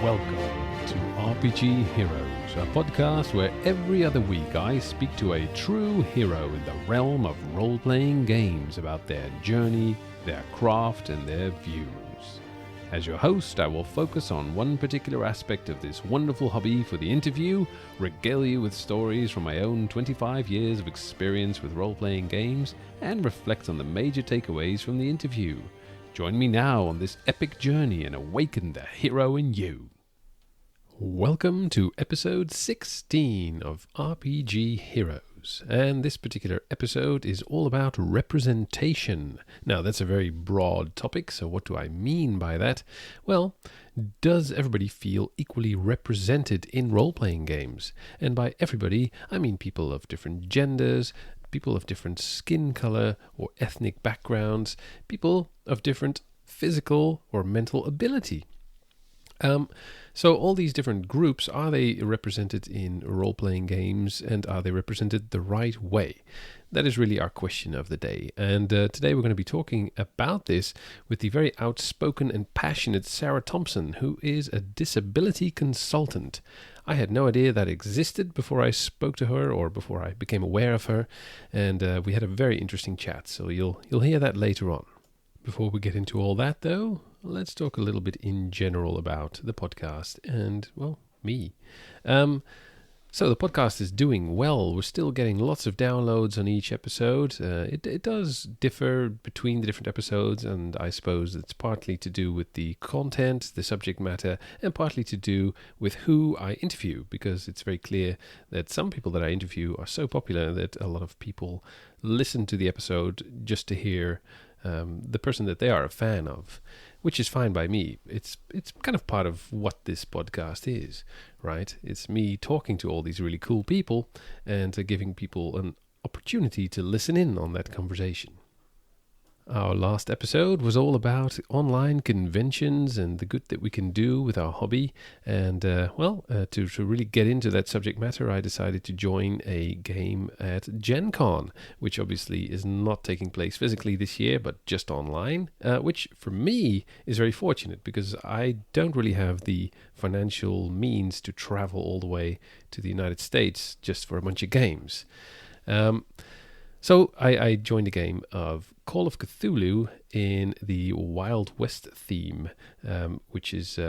Welcome to RPG Heroes, a podcast where every other week I speak to a true hero in the realm of role-playing games about their journey, their craft, and their views. As your host, I will focus on one particular aspect of this wonderful hobby for the interview, regale you with stories from my own 25 years of experience with role-playing games, and reflect on the major takeaways from the interview. Join me now on this epic journey and awaken the hero in you. Welcome to episode 16 of RPG Heroes, and this particular episode is all about representation. Now, that's a very broad topic, so what do I mean by that? Well, does everybody feel equally represented in role-playing games? And by everybody, I mean people of different genders, people of different skin color or ethnic backgrounds, people of different physical or mental ability. So all these different groups, are they represented in role-playing games, and are they represented the right way? That is really our question of the day. And today we're going to be talking about this with the very outspoken and passionate Sara Thompson, who is a disability consultant. I had no idea that existed before I spoke to her or before I became aware of her, and we had a very interesting chat, so you'll hear that later on. Before we get into all that, though, let's talk a little bit in general about the podcast and, well, me. So the podcast is doing well. We're still getting lots of downloads on each episode. It does differ between the different episodes, and I suppose it's partly to do with the content, the subject matter, and partly to do with who I interview, because it's very clear that some people that I interview are so popular that a lot of people listen to the episode just to hear the person that they are a fan of, which is fine by me. It's kind of part of what this podcast is, right? It's me talking to all these really cool people and giving people an opportunity to listen in on that conversation. Our last episode was all about online conventions and the good that we can do with our hobby. And, to really get into that subject matter, I decided to join a game at Gen Con, which obviously is not taking place physically this year, but just online, which for me is very fortunate because I don't really have the financial means to travel all the way to the United States just for a bunch of games. So I joined a game of Call of Cthulhu in the Wild West theme, which is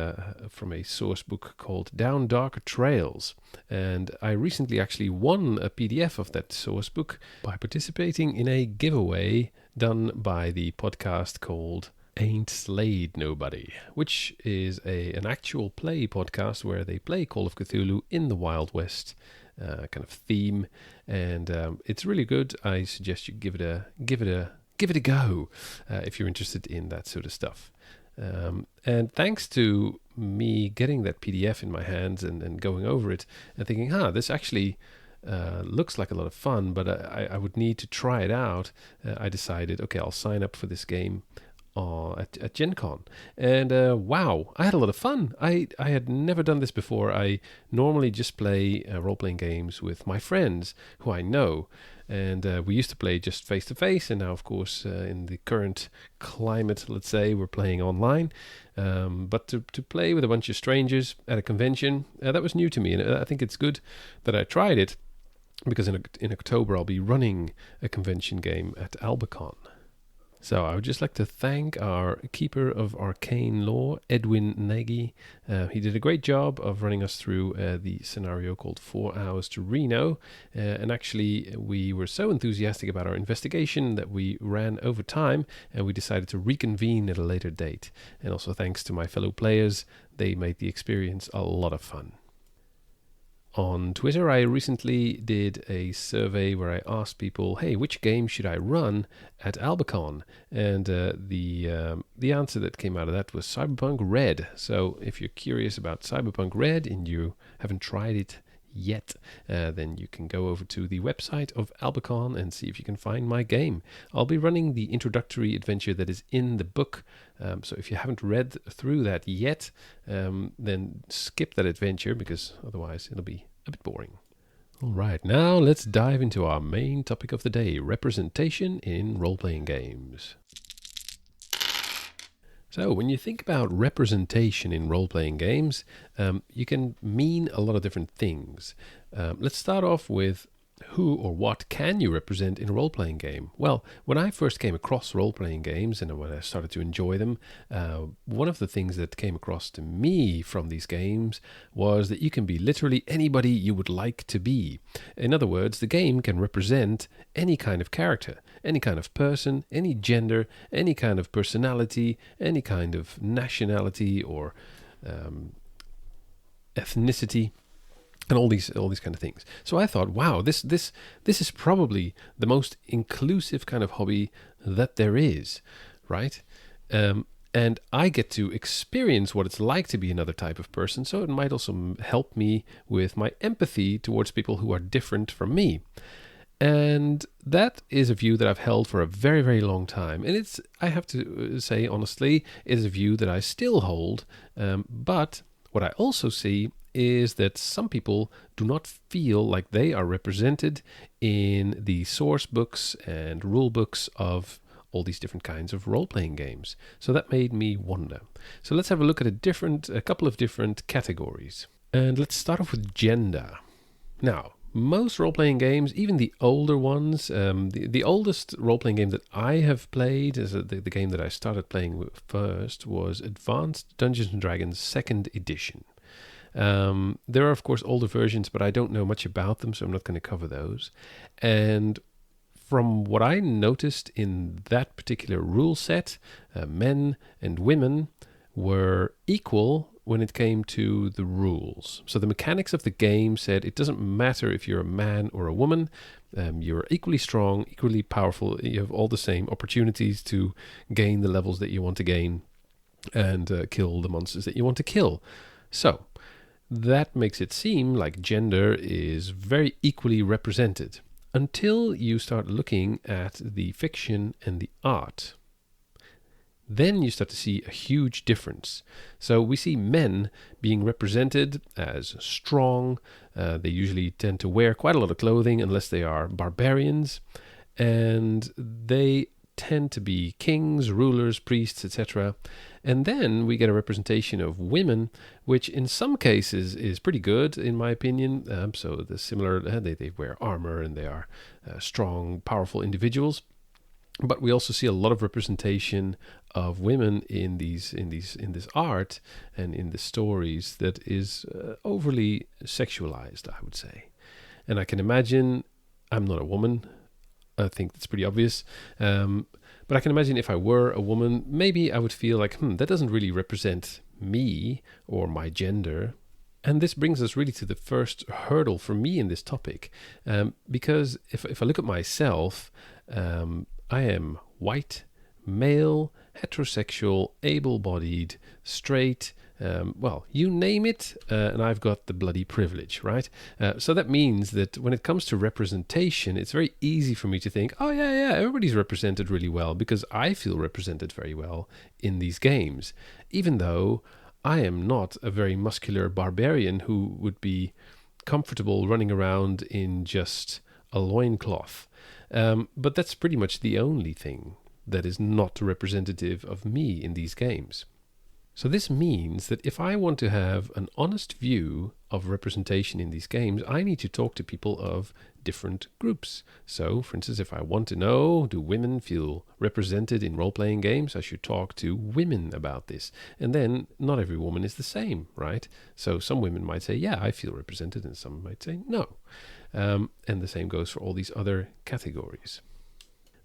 from a source book called Down Darker Trails. And I recently actually won a PDF of that source book by participating in a giveaway done by the podcast called Ain't Slayed Nobody, which is an actual play podcast where they play Call of Cthulhu in the Wild West kind of theme, and it's really good. I suggest you give it a go if you're interested in that sort of stuff. And thanks to me getting that PDF in my hands and going over it and thinking, this actually looks like a lot of fun, but I would need to try it out. I decided, okay, I'll sign up for this game at Gen Con. And wow, I had a lot of fun. I had never done this before. I normally just play role-playing games with my friends who I know. And we used to play just face-to-face. And now, of course, in the current climate, let's say, we're playing online. But to play with a bunch of strangers at a convention, that was new to me. And I think it's good that I tried it, because in October I'll be running a convention game at Albacon. So I would just like to thank our keeper of arcane lore, Edwin Nagy. He did a great job of running us through the scenario called 4 Hours to Reno. And actually, we were so enthusiastic about our investigation that we ran over time, and we decided to reconvene at a later date. And also thanks to my fellow players, they made the experience a lot of fun. On Twitter, I recently did a survey where I asked people, hey, which game should I run at Albacon? And the answer that came out of that was Cyberpunk Red. So if you're curious about Cyberpunk Red and you haven't tried it yet, then you can go over to the website of Albacon and see if you can find my game. I'll be running the introductory adventure that is in the book, so if you haven't read through that yet, then skip that adventure, because otherwise it'll be a bit boring. All right, now let's dive into our main topic of the day, representation in role-playing games. So, when you think about representation in role playing games, you can mean a lot of different things. Let's start off with who or what can you represent in a role playing game? Well, when I first came across role playing games and when I started to enjoy them, one of the things that came across to me from these games was that you can be literally anybody you would like to be. In other words, the game can represent any kind of character, any kind of person, any gender, any kind of personality, any kind of nationality or ethnicity, and all these kind of things. So I thought, wow, this is probably the most inclusive kind of hobby that there is, right? And I get to experience what it's like to be another type of person. So it might also help me with my empathy towards people who are different from me. And that is a view that I've held for a very, very long time. And I have to say, honestly, it is a view that I still hold. But what I also see is that some people do not feel like they are represented in the source books and rule books of all these different kinds of role-playing games. So that made me wonder. So let's have a look at a couple of different categories. And let's start off with gender. Now, most role-playing games, even the older ones, the oldest role-playing game that I have played, the game that I started playing first, was Advanced Dungeons & Dragons 2nd Edition. There are, of course, older versions, but I don't know much about them, so I'm not going to cover those. And from what I noticed in that particular rule set, men and women were equal when it came to the rules. So the mechanics of the game said it doesn't matter if you're a man or a woman, you're equally strong, equally powerful, you have all the same opportunities to gain the levels that you want to gain and kill the monsters that you want to kill. So that makes it seem like gender is very equally represented until you start looking at the fiction and the art. Then you start to see a huge difference. So we see men being represented as strong. They usually tend to wear quite a lot of clothing unless they are barbarians. And they tend to be kings, rulers, priests, etc. And then we get a representation of women, which in some cases is pretty good, in my opinion. So the similar, they wear armor and they are strong, powerful individuals. But we also see a lot of representation of women in this art and in the stories that is overly sexualized, I would say. And I can imagine, I'm not a woman. I think that's pretty obvious. But I can imagine if I were a woman, maybe I would feel like, that doesn't really represent me or my gender. And this brings us really to the first hurdle for me in this topic. Because if I look at myself, I am white, male, heterosexual, able-bodied, straight, you name it, and I've got the bloody privilege, right? So that means that when it comes to representation, it's very easy for me to think, oh yeah, everybody's represented really well because I feel represented very well in these games, even though I am not a very muscular barbarian who would be comfortable running around in just a loincloth. But that's pretty much the only thing that is not representative of me in these games. So this means that if I want to have an honest view of representation in these games, I need to talk to people of different groups. So, for instance, if I want to know, do women feel represented in role-playing games, I should talk to women about this. And then not every woman is the same, right? So some women might say, yeah, I feel represented, and some might say, no. And the same goes for all these other categories.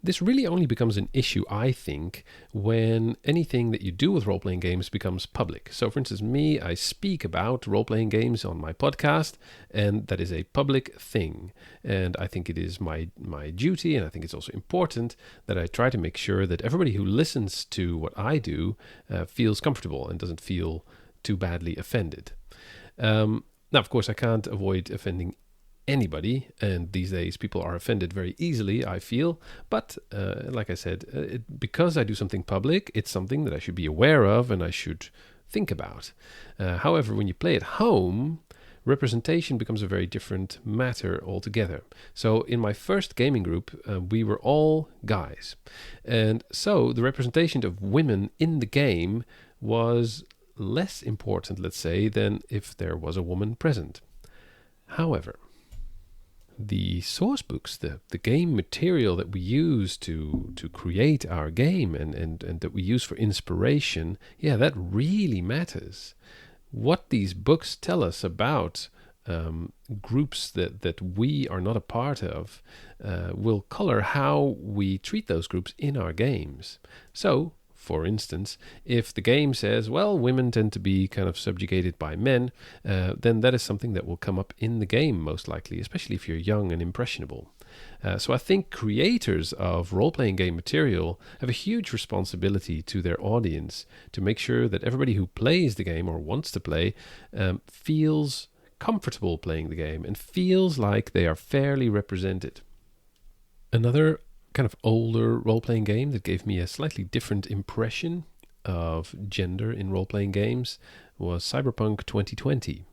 This really only becomes an issue, I think, when anything that you do with role-playing games becomes public. So, for instance, I speak about role-playing games on my podcast, and that is a public thing. And I think it is my duty, and I think it's also important that I try to make sure that everybody who listens to what I do feels comfortable and doesn't feel too badly offended. Now, of course, I can't avoid offending anybody, and these days people are offended very easily, I feel, but like I said, because I do something public, it's something that I should be aware of and I should think about. However, when you play at home, representation becomes a very different matter altogether. So in my first gaming group, we were all guys. And so the representation of women in the game was less important, let's say, than if there was a woman present. However, the source books, the game material that we use to create our game and that we use for inspiration, that really matters. What these books tell us about groups that we are not a part of will color how we treat those groups in our games. So, for instance, if the game says, well, women tend to be kind of subjugated by men, then that is something that will come up in the game most likely, especially if you're young and impressionable. So I think creators of role-playing game material have a huge responsibility to their audience to make sure that everybody who plays the game or wants to play feels comfortable playing the game and feels like they are fairly represented. Another kind of older role-playing game that gave me a slightly different impression of gender in role-playing games was Cyberpunk 2020.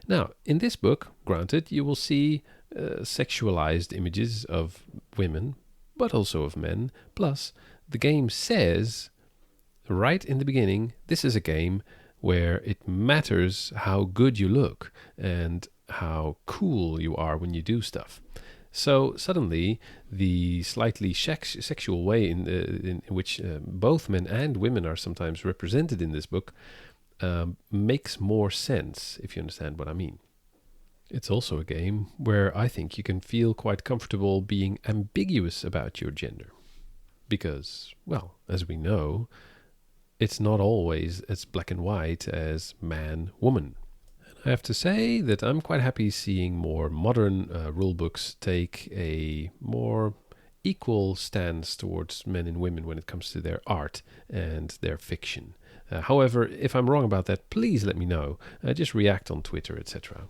Now, in this book, granted, you will see sexualized images of women, but also of men. Plus, the game says, right in the beginning, this is a game where it matters how good you look and how cool you are when you do stuff. So suddenly, the slightly sexual way in which both men and women are sometimes represented in this book makes more sense, if you understand what I mean. It's also a game where I think you can feel quite comfortable being ambiguous about your gender. Because, well, as we know, it's not always as black and white as man, woman. I have to say that I'm quite happy seeing more modern rulebooks take a more equal stance towards men and women when it comes to their art and their fiction. However, if I'm wrong about that, please let me know. Just react on Twitter, etc.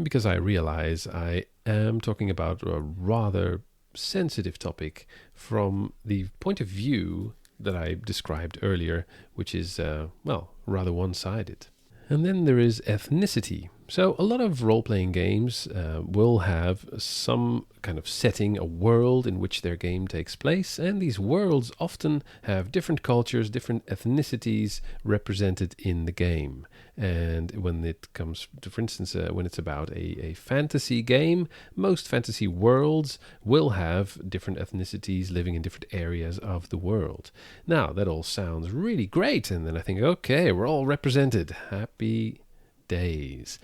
Because I realize I am talking about a rather sensitive topic from the point of view that I described earlier, which is, rather one-sided. And then there is ethnicity. So a lot of role-playing games will have some kind of setting, a world in which their game takes place, and these worlds often have different cultures, different ethnicities represented in the game. And when it comes to, for instance, when it's about a fantasy game, most fantasy worlds will have different ethnicities living in different areas of the world. Now, that all sounds really great, and then I think, okay, we're all represented. Happy days.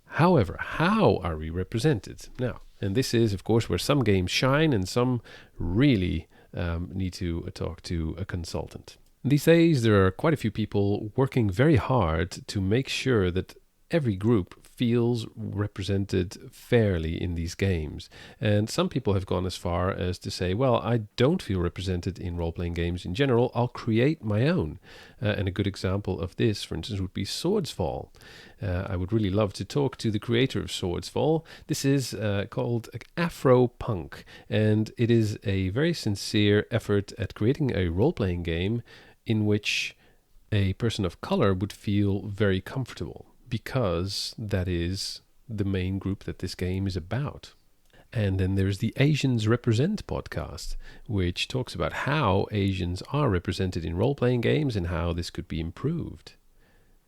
However, how are we represented? Now, and this is, of course, where some games shine and some really need to talk to a consultant. These days, there are quite a few people working very hard to make sure that every group feels represented fairly in these games. And some people have gone as far as to say, well, I don't feel represented in role-playing games in general, I'll create my own. And a good example of this, for instance, would be Swordsfall. I would really love to talk to the creator of Swordsfall. This is called Afro-Punk, and it is a very sincere effort at creating a role-playing game in which a person of color would feel very comfortable, because that is the main group that this game is about. And then there's the Asians Represent podcast, which talks about how Asians are represented in role-playing games and how this could be improved.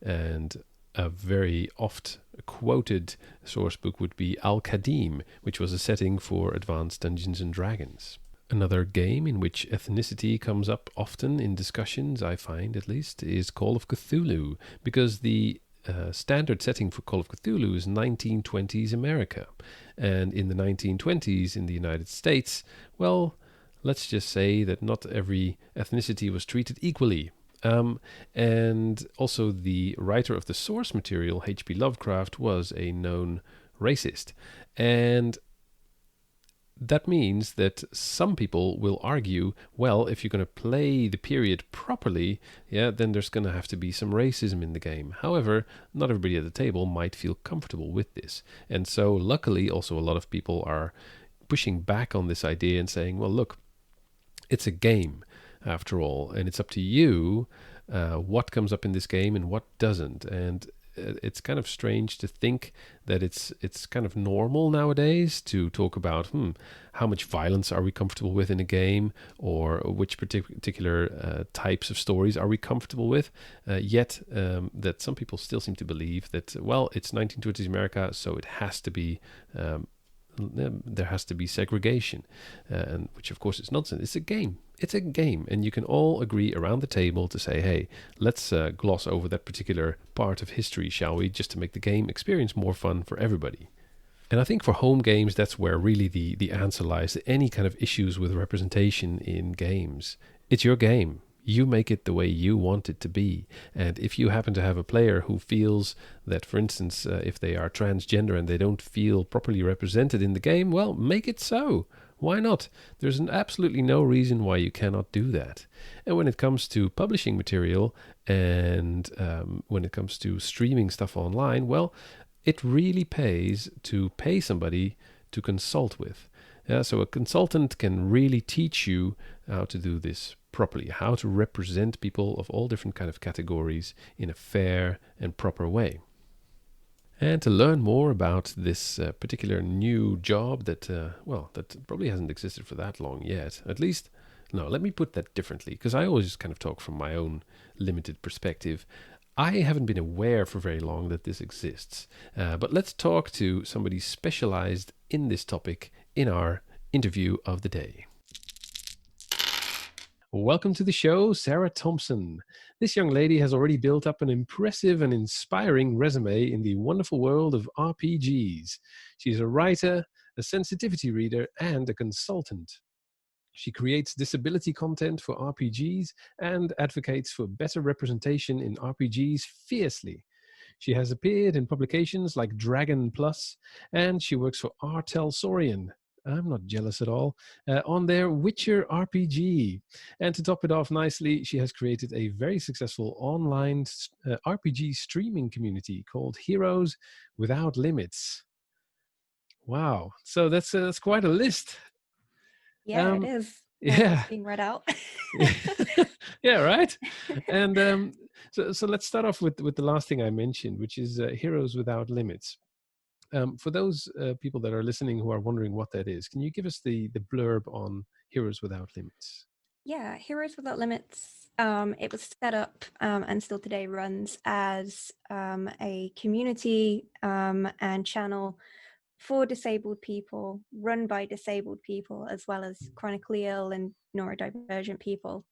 And a very oft-quoted source book would be Al-Qadim, which was a setting for Advanced Dungeons & Dragons. Another game in which ethnicity comes up often in discussions, I find at least, is Call of Cthulhu, because the standard setting for Call of Cthulhu is 1920s America. And in the 1920s in the United States, well, let's just say that not every ethnicity was treated equally. And also the writer of the source material, H.P. Lovecraft, was a known racist. And that means that some people will argue, well, if you're going to play the period properly, then there's going to have to be some racism in the game. However, not everybody at the table might feel comfortable with this. And so luckily, also a lot of people are pushing back on this idea and saying, well, look, it's a game after all, and it's up to you what comes up in this game and what doesn't. And it's kind of strange to think that it's kind of normal nowadays to talk about how much violence are we comfortable with in a game, or which particular types of stories are we comfortable with. Yet that some people still seem to believe that, well, it's 1920s America, so it has to be. There has to be segregation, and which of course is nonsense. It's a game. It's a game, and you can all agree around the table to say, "Hey, let's gloss over that particular part of history, shall we? Just to make the game experience more fun for everybody." And I think for home games, that's where really the answer lies to any kind of issues with representation in games. It's your game. You make it the way you want it to be. And if you happen to have a player who feels that, for instance, if they are transgender and they don't feel properly represented in the game, well, make it so. Why not? There's absolutely no reason why you cannot do that. And when it comes to publishing material and when it comes to streaming stuff online, well, it really pays to pay somebody to consult with. So a consultant can really teach you how to do this properly, how to represent people of all different kind of categories in a fair and proper way. And to learn more about this particular new job that, that probably hasn't existed for that long yet, at least, no, let me put that differently, because I always kind of talk from my own limited perspective. I haven't been aware for very long that this exists, but let's talk to somebody specialized in this topic in our interview of the day. Welcome to the show, Sara Thompson. This young lady has already built up an impressive and inspiring resume in the wonderful world of RPGs. She's a writer, a sensitivity reader, and a consultant. She creates disability content for RPGs and advocates for better representation in RPGs fiercely. She has appeared in publications like Dragon Plus, and she works for Artel Saurian. I'm not jealous at all, on their Witcher RPG. And to top it off nicely, she has created a very successful online RPG streaming community called Heroes Without Limits. Wow. So that's quite a list. Yeah, it is. Yeah. It's being read out. Yeah, right. And so let's start off with the last thing I mentioned, which is Heroes Without Limits. For those people that are listening who are wondering what that is, can you give us the blurb on Heroes Without Limits? Yeah, Heroes Without Limits. It was set up and still today runs as a community and channel for disabled people, run by disabled people, as well as chronically ill and neurodivergent people.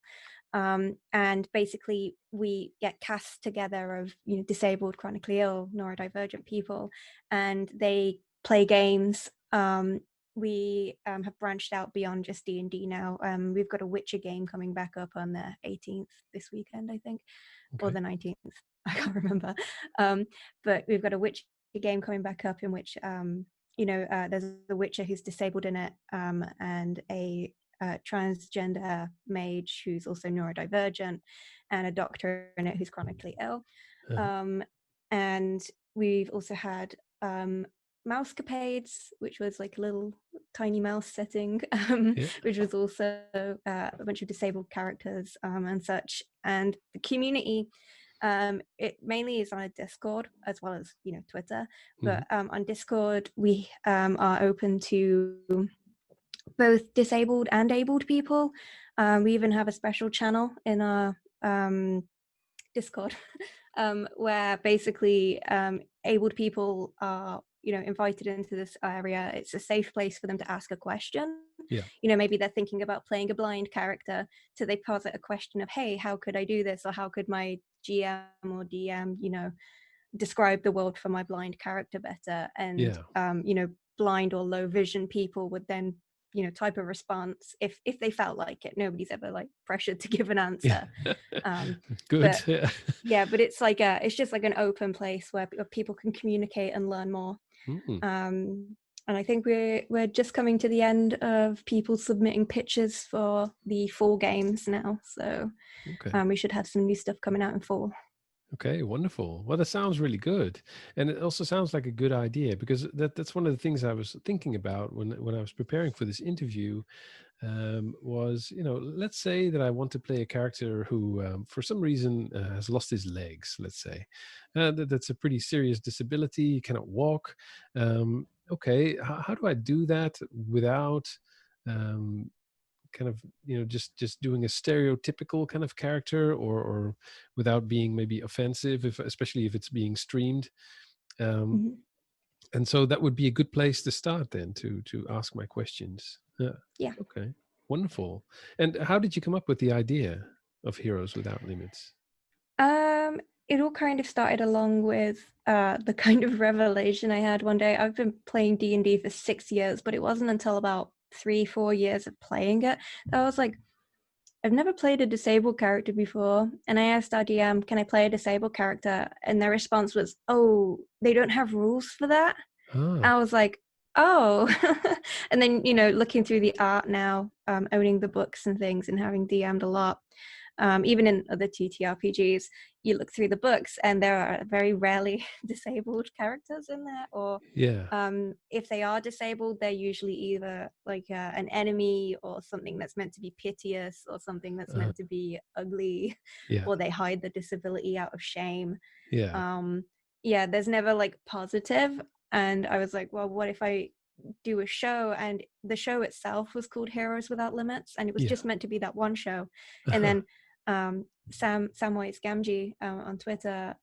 And basically, we get casts together of disabled, chronically ill, neurodivergent people, and they play games. We have branched out beyond just D&D now. We've got a Witcher game coming back up on the 18th this weekend, I think, or the 19th. I can't remember. But we've got a Witcher game coming back up in which there's a Witcher who's disabled in it, and a transgender mage who's also neurodivergent, and a doctor in it who's chronically ill. And we've also had Mousecapades, which was like a little tiny mouse setting, which was also a bunch of disabled characters and such. And the community, it mainly is on a Discord as well as Twitter, but on Discord we are open to both disabled and abled people. We even have a special channel in our Discord where basically abled people are invited into this area. It's a safe place for them to ask a question. Maybe they're thinking about playing a blind character, so they posit a question of, hey, how could I do this, or how could my GM or DM describe the world for my blind character better. And blind or low vision people would then type a response if they felt like it. Nobody's ever like pressured to give an answer. Good. But, but it's like it's just like an open place where people can communicate and learn more. And I think we're just coming to the end of people submitting pitches for the fall games now, so we should have some new stuff coming out in fall. Okay, wonderful. Well, that sounds really good. And it also sounds like a good idea, because that's one of the things I was thinking about when I was preparing for this interview. was, let's say that I want to play a character who, for some reason, has lost his legs, let's say. That's a pretty serious disability, he cannot walk. Okay, how do I do that without um, kind of, just doing a stereotypical kind of character, or without being maybe offensive, especially if it's being streamed? Um, Mhm. and so that would be a good place to start then, to ask my questions. Yeah. Yeah. Okay. Wonderful. And how did you come up with the idea of Heroes Without Limits? It all kind of started along with the kind of revelation I had one day. I've been playing D&D for 6 years, but it wasn't until about 3-4 years of playing it that I was like, I've never played a disabled character before. And I asked our DM, can I play a disabled character? And their response was, oh, they don't have rules for that. Ah, I was like, oh. And then, looking through the art now, owning the books and things and having DM'd a lot, even in other TTRPGs, you look through the books and there are very rarely disabled characters in there, or yeah. if they are disabled, they're usually either like an enemy or something that's meant to be piteous or something that's Uh, meant to be ugly, yeah. or they hide the disability out of shame. Yeah. um yeah, there's never like positive. And I was like, well, what if I do a show? And the show itself was called Heroes Without Limits, and it was Yeah. just meant to be that one show. And Uh-huh. then Samwise Gamgee on Twitter,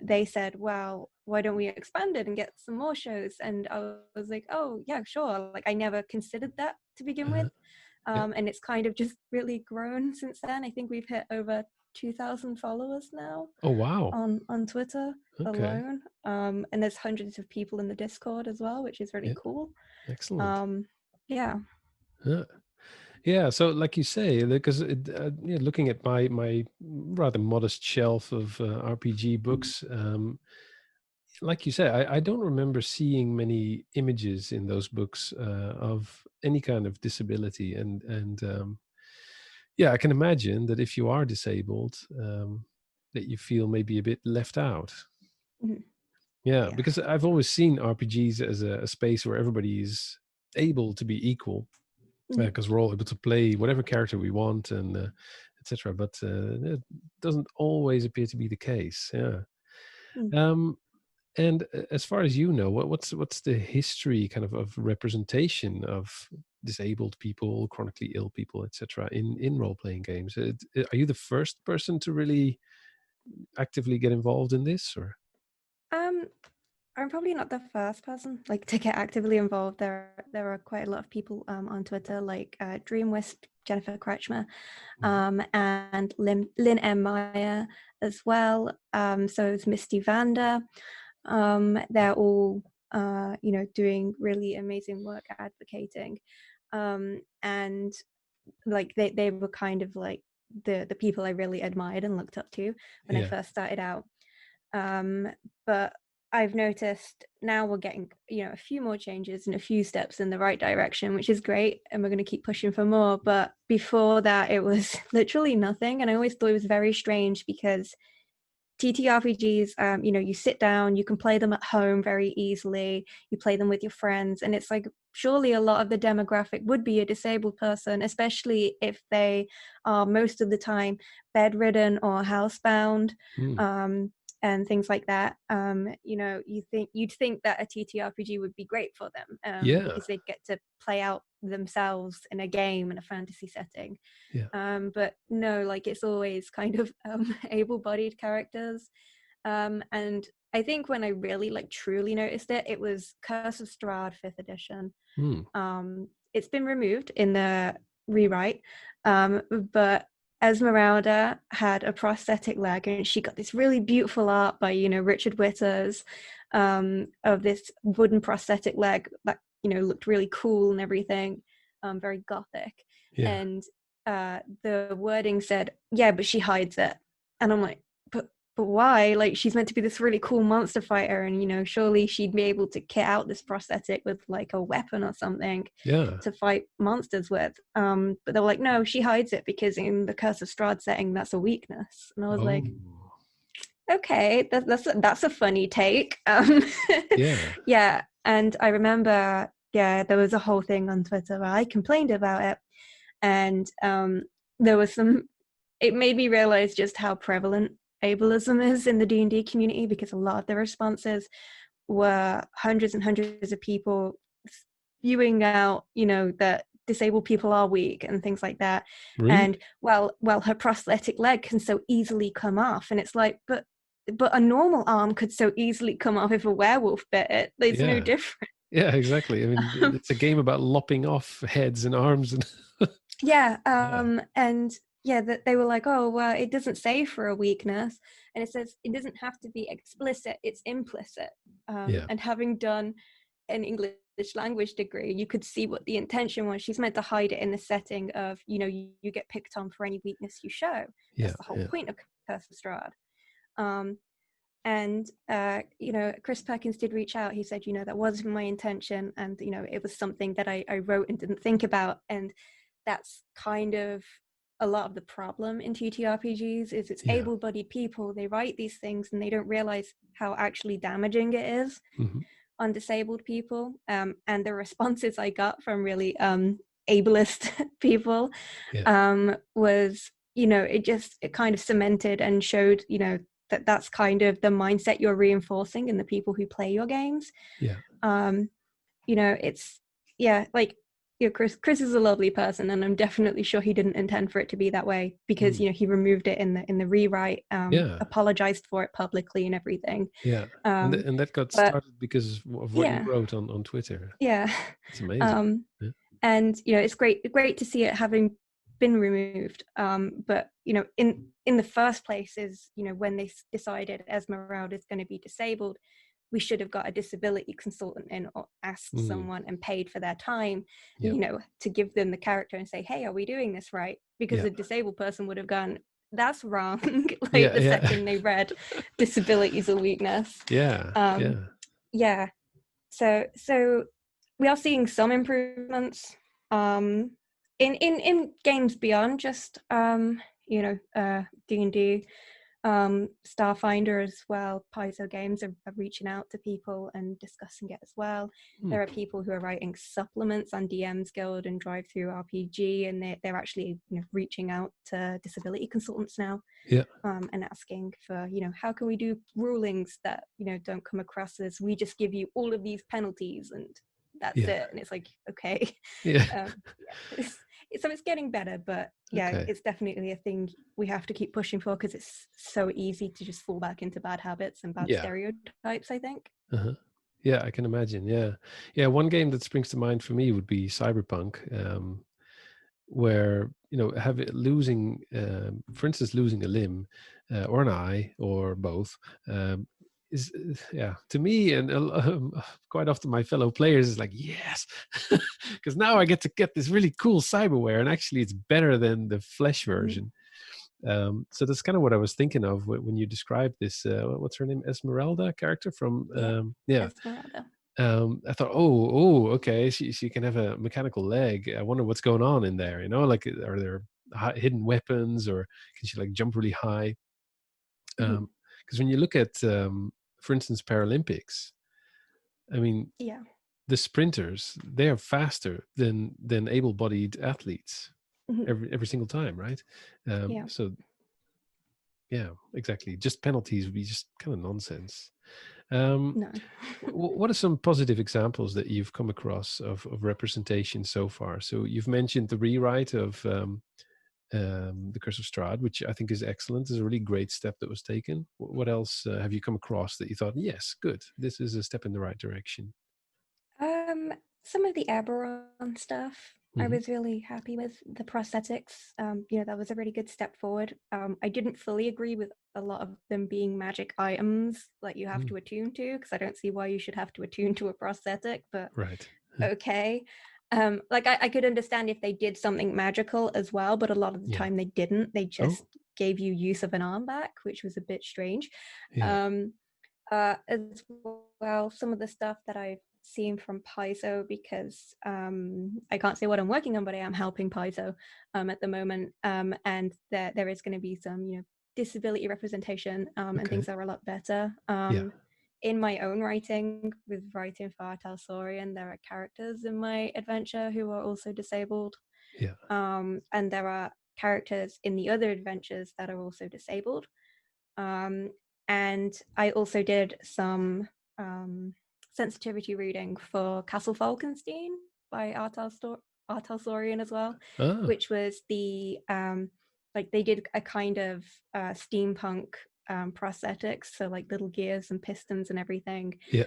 they said, well, why don't we expand it and get some more shows? And I was like, oh yeah, sure. Like, I never considered that to begin with. Uh-huh. Yeah. And it's kind of just really grown since then. I think we've hit over 2,000 followers now Oh, wow. on Twitter Okay. alone. And there's hundreds of people in the Discord as well, which is really Yeah. cool. Excellent. Um, yeah. Yeah. Yeah. So, like you say, because looking at my rather modest shelf of RPG books, like you say, I don't remember seeing many images in those books of any kind of disability, and yeah, I can imagine that if you are disabled, that you feel maybe a bit left out. Mhm. Yeah, Yeah. because I've always seen RPGs as a space where everybody is able to be equal, Mhm. because we're all able to play whatever character we want, and etc. But it doesn't always appear to be the case. Yeah. Mm. Um, And as far as you know, what's the history kind of representation of disabled people, chronically ill people, etc. in role playing games? Are you the first person to really actively get involved in this, or? Um, I'm probably not the first person like to get actively involved. There are quite a lot of people on Twitter, like Dreamwisp, Jennifer Kretschmer, Mhm. and Lynn M. Meyer as well. So is Misty Vander. They're all doing really amazing work advocating, and like they were kind of like the people I really admired and looked up to when I Yeah, first started out. But I've noticed now we're getting a few more changes and a few steps in the right direction, which is great, and we're going to keep pushing for more. But before that, it was literally nothing, and I always thought it was very strange because TTRPGs, you sit down, you can play them at home very easily, you play them with your friends, and it's like, surely a lot of the demographic would be a disabled person, especially if they are most of the time bedridden or housebound, mm. um, and things like that. You'd think that a TTRPG would be great for them, Yeah, because they'd get to play out themselves in a game in a fantasy setting. yeah. But no, like, it's always kind of able-bodied characters. And I think when I really like truly noticed it, it was Curse of Strahd 5th edition. Mm. It's been removed in the rewrite, but Esmeralda had a prosthetic leg, and she got this really beautiful art by Richard Witters, of this wooden prosthetic leg that looked really cool and everything, very gothic. Yeah, And the wording said, yeah, but she hides it. And I'm like, but why? Like, she's meant to be this really cool monster fighter, and surely she'd be able to kit out this prosthetic with like a weapon or something yeah. to fight monsters with. But they were like, no, she hides it because in the Curse of Strahd setting, that's a weakness. And I was Oh, like, okay, that's a funny take. yeah. Yeah. And I remember, yeah, there was a whole thing on Twitter where I complained about it. And there was it made me realize just how prevalent ableism is in the D&D community, because a lot of the responses were hundreds and hundreds of people spewing out, that disabled people are weak and things like that. Really? And well, her prosthetic leg can so easily come off, and it's like, but a normal arm could so easily come off if a werewolf bit it. There's no difference. Yeah, exactly. I mean, it's a game about lopping off heads and arms and and that they were like, oh well, it doesn't say for a weakness, and it says it doesn't have to be explicit, it's implicit. And having done an English language degree, you could see what the intention was. She's meant to hide it in the setting of, you get picked on for any weakness you show. That's the whole point of Curse of Strahd. And Chris Perkins did reach out. He said, that wasn't my intention, and it was something that I wrote and didn't think about. And that's kind of a lot of the problem in TTRPGs, is it's able-bodied people, they write these things and they don't realize how actually damaging it is on disabled people. And the responses I got from really ableist people was, it kind of cemented and showed, that's kind of the mindset you're reinforcing in the people who play your games. It's Chris is a lovely person, and I'm definitely sure he didn't intend for it to be that way, because he removed it in the rewrite, apologized for it publicly and everything. And that got started because of what you wrote on Twitter. It's amazing. And it's great to see it having been removed, but in the first place is, when they decided Esmeralda is going to be disabled, we should have got a disability consultant in, or asked someone and paid for their time, to give them the character and say, hey, are we doing this right? Because a disabled person would have gone, that's wrong. Second they read disability is a weakness. So we are seeing some improvements in games beyond just D&D. Starfinder as well. Paizo Games are reaching out to people and discussing it as well. There are people who are writing supplements on DM's Guild and Drive Through RPG, and they're actually reaching out to disability consultants now, and asking for how can we do rulings that don't come across as we just give you all of these penalties and that's it. And it's like, okay. So it's getting better, but it's definitely a thing we have to keep pushing for, because it's so easy to just fall back into bad habits and bad stereotypes, I think. Yeah, I can imagine. One game that springs to mind for me would be Cyberpunk, where losing for instance, losing a limb or an eye or both is to me, and quite often my fellow players, is like, yes, because now I get to get this really cool cyberware, and actually it's better than the flesh version. So that's kind of what I was thinking of when you described this what's her name, Esmeralda character from Esmeralda. I thought, okay, she can have a mechanical leg. I wonder what's going on in there, like, are there hidden weapons, or can she like jump really high? Because when you look at for instance, Paralympics, I mean, the sprinters, they are faster than able-bodied athletes every single time, right? So exactly, just penalties would be just kind of nonsense. No. What are some positive examples that you've come across of representation so far? So you've mentioned the rewrite of the Curse of Strahd, which I think is excellent. It's a really great step that was taken. What else have you come across that you thought, yes, good, this is a step in the right direction? Some of the Eberron stuff, I was really happy with. The prosthetics, that was a really good step forward. I didn't fully agree with a lot of them being magic items that you have to attune to, because I don't see why you should have to attune to a prosthetic, but okay. I could understand if they did something magical as well, but a lot of the time they didn't. They just gave you use of an arm back, which was a bit strange. As well, some of the stuff that I've seen from Paizo, because I can't say what I'm working on, but I am helping Paizo at the moment, and there is going to be some disability representation and things that are a lot better. In my own writing, with writing for Artel Saurian, there are characters in my adventure who are also disabled. Yeah. And there are characters in the other adventures that are also disabled. And I also did some sensitivity reading for Castle Falkenstein by Artel Sorian as well, Ah, which was the like they did a kind of steampunk prosthetics, so like little gears and pistons and everything. yeah.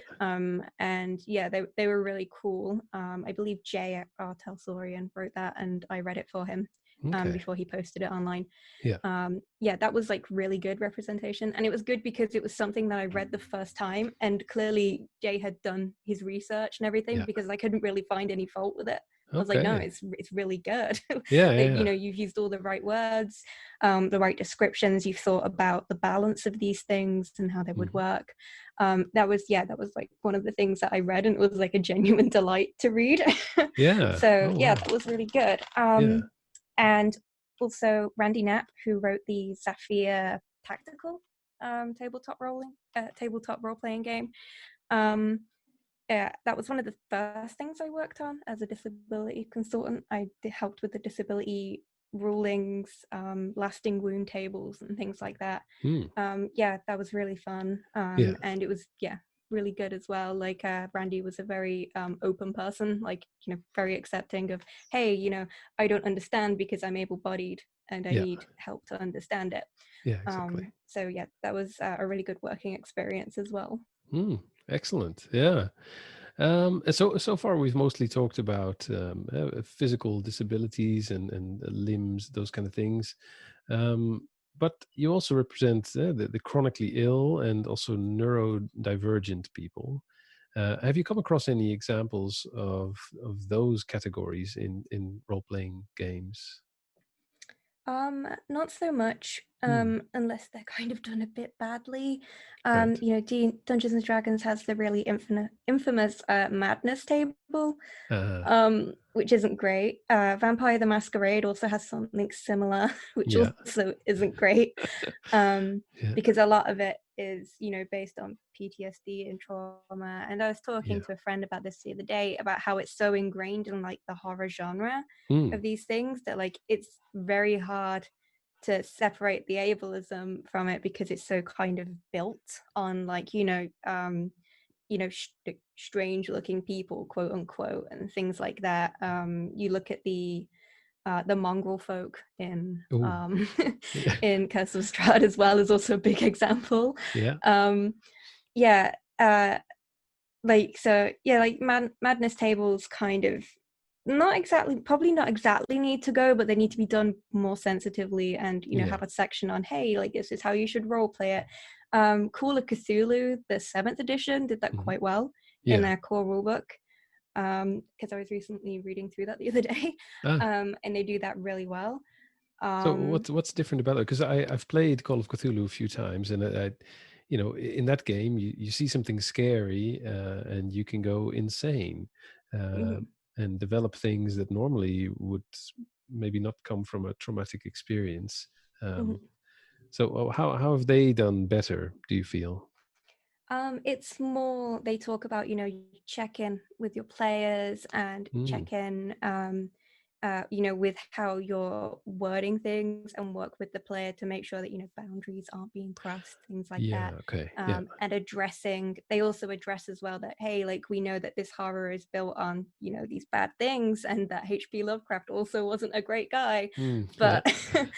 And yeah, they were really cool. I believe Jay Artel Sorian wrote that, and I read it for him Okay. before he posted it online. Yeah. Yeah, that was like really good representation, and it was good because it was something that I read the first time, and clearly Jay had done his research and everything, Yeah. because I couldn't really find any fault with it. I was like, no, Okay. it's really good. Yeah. Like, Yeah. you've used all the right words, the right descriptions. You've thought about the balance of these things and how they would Mhm. work. That was like one of the things that I read, and it was like a genuine delight to read. Yeah. So Oh yeah, wow. that was really good. Yeah. And also Randy Knapp, who wrote the Zafir Tactical tabletop role playing game. Um, yeah, that was one of the first things I worked on as a disability consultant. I helped with the disability rulings, lasting wound tables, and things like that. Hmm. Yeah, that was really fun, Yeah. and it was really good as well. Like Randy was a very open person, like very accepting of, hey, I don't understand because I'm able-bodied and I Yeah. need help to understand it. Yeah. Exactly. So yeah, that was a really good working experience as well. Hmm. Excellent. Yeah. And so far we've mostly talked about physical disabilities and limbs, those kind of things. But you also represent the chronically ill and also neurodivergent people. Have you come across any examples of those categories in role playing games? Not so much, Hmm. unless they're kind of done a bit badly. Right. Dungeons and Dragons has the really infamous madness table, Uh, which isn't great. Vampire the Masquerade also has something similar, which yeah. also isn't great, um, Yeah. because a lot of it is, based on PTSD and trauma. And I was talking Yeah. to a friend about this the other day, about how it's so ingrained in like the horror genre Hmm. of these things, that like it's very hard to separate the ableism from it, because it's so kind of built on like strange looking people, quote unquote, and things like that. You look at the mongrel folk in Oh. Yeah. in Curse of Strahd as well, is also a big example. Yeah. um yeah like, so yeah, like madness tables kind of probably not exactly need to go, but they need to be done more sensitively, and Yeah. have a section on, hey, like, this is how you should role play it. Call of Cthulhu, the 7th edition, did that Mhm. quite well in Yeah. their core rulebook, because I was recently reading through that the other day. Ah. And they do that really well. So um what's different about it? Because I've played Call of Cthulhu a few times, and in that game you see something scary, and you can go insane, uh, mhm, and develop things that normally would maybe not come from a traumatic experience. mhm. So how have they done better, do you feel? It's more, they talk about, you check in with your players and Mm, check in, with how you're wording things, and work with the player to make sure that, boundaries aren't being crossed, things like yeah. that. Okay. Yeah. And they also address as well that, hey, like, we know that this horror is built on, these bad things, and that H.P. Lovecraft also wasn't a great guy. Mm, yeah. But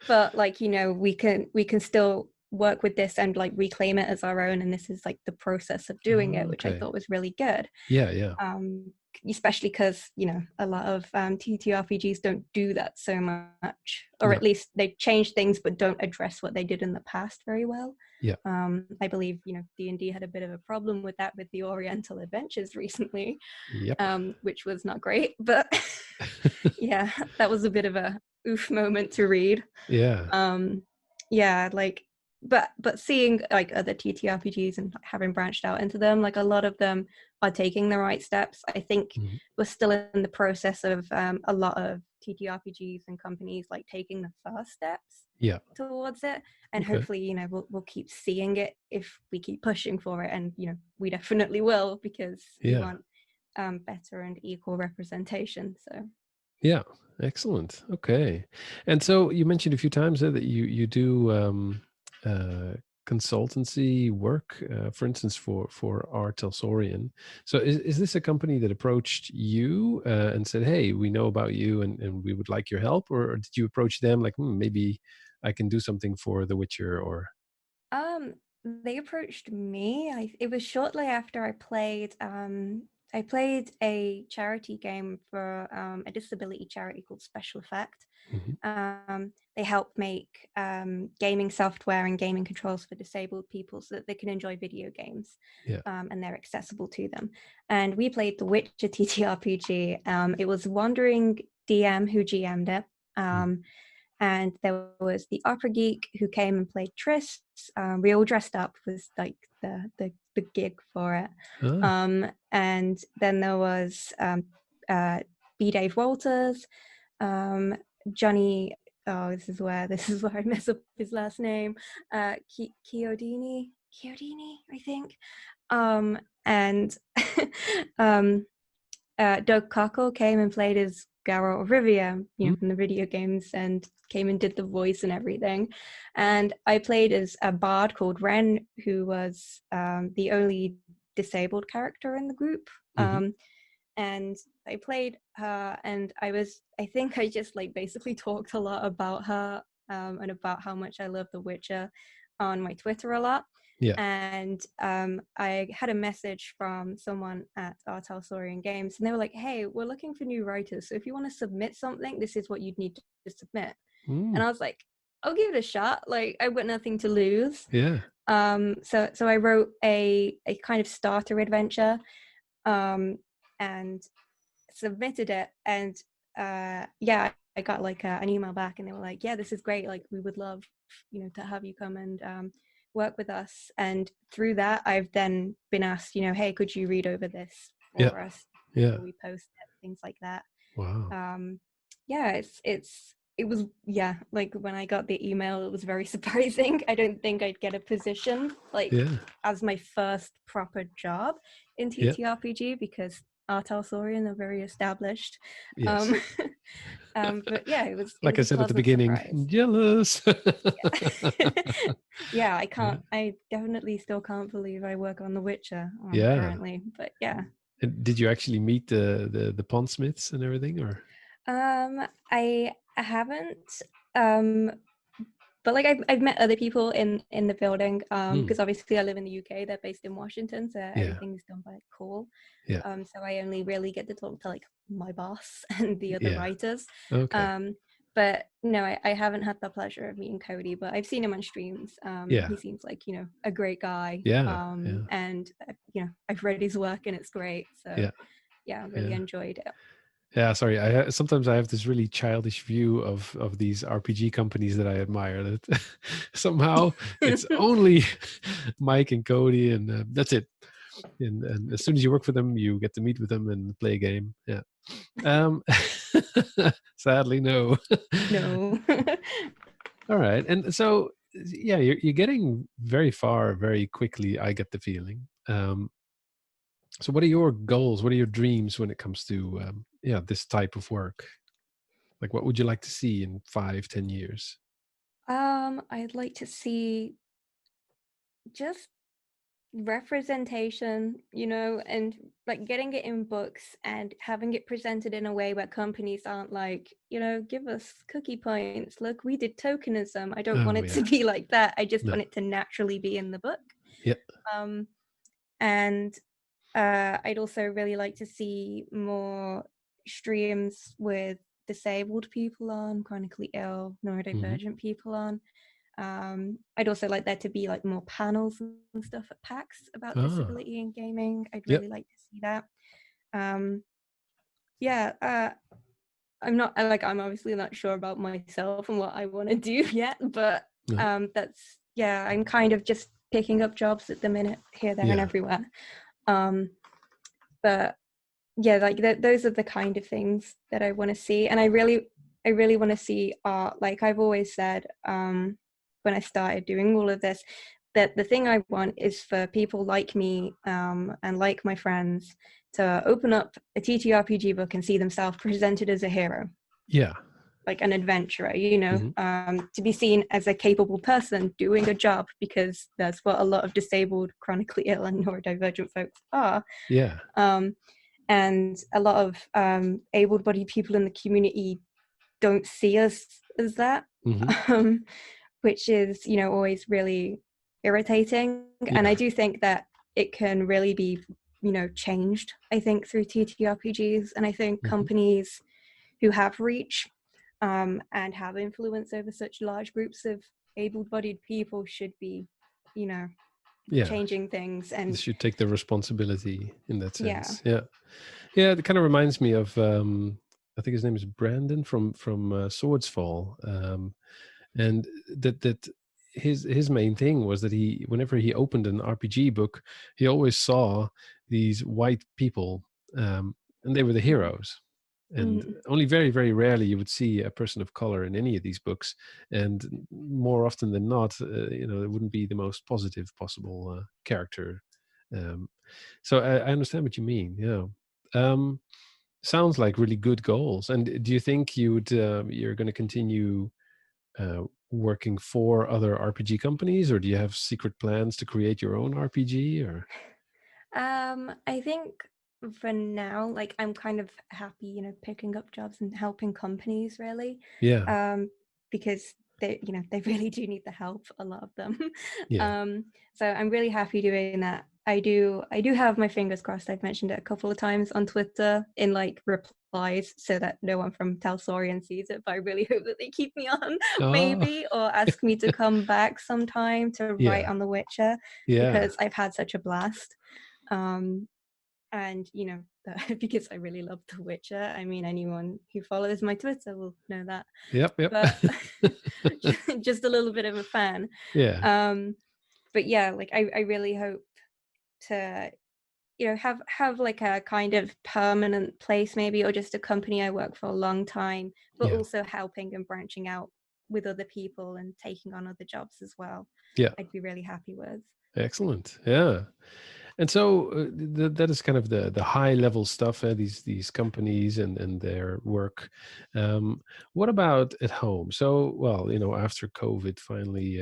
but like, we can still work with this and like reclaim it as our own, and this is like the process of doing it, which I Okay. thought was really good. Yeah. Yeah. Especially because a lot of TTRPGs don't do that so much, or No. at least they change things but don't address what they did in the past very well. Yeah. I believe D&D had a bit of a problem with that with the Oriental Adventures recently, Yep. which was not great, but yeah, that was a bit of a oof moment to read. Yeah. um yeah, like, but seeing like other TTRPGs and having branched out into them, like a lot of them are taking the right steps. I think Mhm. we're still in the process of a lot of TTRPGs and companies like taking the first steps Yeah. towards it, and Okay. hopefully we'll keep seeing it if we keep pushing for it, and we definitely will, because we Yeah. want better and equal representation. So Yeah, excellent. Okay. And so you mentioned a few times there that you do consultancy work, for instance, for R. Telsorian. So is this a company that approached you and said, "Hey, we know about you and we would like your help," or did you approach them like, maybe I can do something for The Witcher, or? They approached me. It was shortly after I played a charity game for a disability charity called Special Effect. Mhm. They help make gaming software and gaming controls for disabled people so that they can enjoy video games, Yeah. and they're accessible to them. And we played The Witcher TTRPG. It was Wandering DM who GM'd it. Mm. And there was the opera geek who came and played Triss. We all dressed up, was like the gig for it. Ah. And then there was B. Dave Walters, Johnny. Oh, this is where I mess up his last name. Chiodini, I think. And Doug Cockle came and played as Geralt of Rivia, Mm. from the video games, and came and did the voice and everything. And I played as a bard called Ren, who was the only disabled character in the group. Mhm. And I played her, and I think I just like basically talked a lot about her, and about how much I love The Witcher on my Twitter a lot. Yeah. And I had a message from someone at Telsorian Games, and they were like, "Hey, we're looking for new writers, so if you want to submit something, this is what you'd need to submit." And Mm. I was like, "I'll give it a shot. Like, I've got nothing to lose." Yeah. So I wrote a kind of starter adventure, and submitted it. And yeah, I got like an email back, and they were like, "Yeah, this is great. Like, we would love, to have you come and work with us." And through that, I've then been asked, "Hey, could you read over this Yeah. for us Yeah. before we post it?" Things like that. Wow. Yeah, it was, yeah, like when I got the email, it was very surprising. I don't think I'd get a position like Yeah. as my first proper job in Yeah. TTRPG, because Artalsorian are very established. Yes. Um, but yeah, it Like was I a said at the pleasant beginning, surprise. jealous. Yeah. Yeah, Yeah. I definitely still can't believe I work on The Witcher Yeah. currently, but yeah. And did you actually meet the pondsmiths and everything, or? I haven't, um, but like I've met other people in the building, Mm. because obviously I live in the UK. They're based in Washington, so Yeah. everything's done by call. Yeah. So I only really get to talk to like my boss and the other Yeah. writers. Okay. But no, I haven't had the pleasure of meeting Cody, but I've seen him on streams. Yeah. He seems like, a great guy. Yeah. Yeah. And I've read his work, and it's great. So Yeah. yeah, I really Yeah. enjoyed it. Yeah, sorry. Sometimes I have this really childish view of these RPG companies that I admire. That somehow it's only Mike and Cody, and that's it. And as soon as you work for them, you get to meet with them and play a game. Yeah. Um, Sadly, no. No. All right, and so yeah, you're getting very far very quickly. I get the feeling. So, what are your goals? What are your dreams when it comes to this type of work? Like, what would you like to see in 5, 10 years? I'd like to see just representation, and like getting it in books and having it presented in a way where companies aren't like, give us cookie points. Look, we did tokenism. I don't want Oh it to yeah, be like that. I just no, want it to naturally be in the book. yeah, Um, and I'd also really like to see more streams with disabled people on, chronically ill, hmm, neurodivergent people on. I'd also like there to be like more panels and stuff at PAX about ah, disability in gaming. I'd yep, really like to see that. Um, yeah, I'm obviously not sure about myself and what I want to do yet, but no, I'm kind of just picking up jobs at the minute, here, there, and yeah, everywhere. But yeah, like those are the kind of things that I want to see. And I really want to see art. Like I've always said, when I started doing all of this, that the thing I want is for people like me and like my friends to open up a TTRPG book and see themselves presented as a hero. Yeah. Like an adventurer, you know, Mm-hmm. to be seen as a capable person doing a job, because that's what a lot of disabled, chronically ill, and neurodivergent folks are. Yeah. And a lot of able-bodied people in the community don't see us as that, Mm-hmm. which is, you know, always really irritating. And I Yeah. do think that it can really be, you know, changed, I think, through TTRPGs. And I think Mm-hmm. companies who have reach and have influence over such large groups of able-bodied people should be, you know, Yeah. changing things. They And should take the responsibility in that yeah. sense. Yeah. Yeah. It kind of reminds me of, I think his name is Brandon from Swords Fall. And that his main thing was that he, whenever he opened an RPG book, he always saw these white people, and they were the heroes. And Mm. only very, very rarely you would see a person of color in any of these books, and more often than not, it wouldn't be the most positive possible character. um, so I understand what you mean. Yeah. um, Sounds like really good goals. And do you think you're going to continue working for other RPG companies, or do you have secret plans to create your own RPG? Or I think for now, like, I'm kind of happy, you know, picking up jobs and helping companies, really, yeah, because they, you know, they really do need the help, a lot of them. yeah, So I'm really happy doing that. I do have my fingers crossed. I've mentioned it a couple of times on Twitter in like replies, so that no one from Talsorian sees it. But I really hope that they keep me on, oh, maybe, or ask me to come back sometime to write yeah, on The Witcher, yeah, because I've had such a blast. um and you know, because I really love The Witcher. I mean, anyone who follows my Twitter will know that. yep, yep. But just a little bit of a fan. Yeah, um but yeah, like, I really hope to, you know, have like a kind of permanent place, maybe, or just a company I work for a long time, but yeah, also helping and branching out with other people and taking on other jobs as well. yeah. I'd be really happy with. Excellent. Yeah. And so that is kind of the high level stuff, these companies and their work. What about at home? So, well, after COVID finally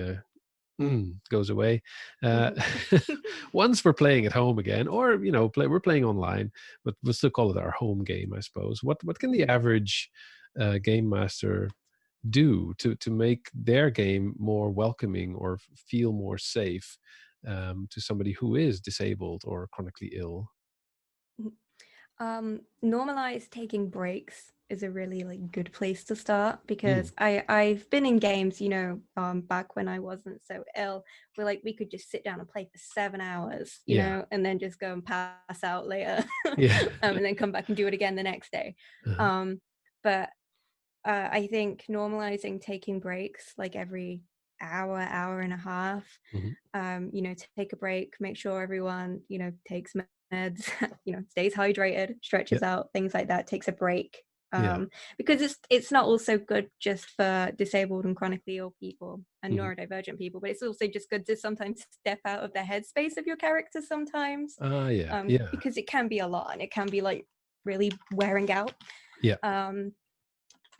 goes away, uh, Mhm. once we're playing at home again, or we're playing online, but we'll still call it our home game, I suppose. What can the average game master do to make their game more welcoming, or feel more safe to somebody who is disabled or chronically ill? Normalize taking breaks is a really like good place to start, Mm, because I've been in games, you know, back when I wasn't so ill, where like we could just sit down and play for 7 hours, you yeah, know, and then just go and pass out later, yeah, and then come back and do it again the next day. uh-huh. um but I think normalizing taking breaks, like every hour and a half, Mhm. you know, to take a break, make sure everyone, you know, takes meds, you know, stays hydrated, Yeah, stretches out, things like that, takes a break. yeah, Because it's not also good just for disabled and chronically ill people and mhm. neurodivergent people, but it's also just good to sometimes step out of the headspace of your character sometimes, Ah, yeah, yeah, because it can be a lot and it can be like really wearing out. yeah. Um,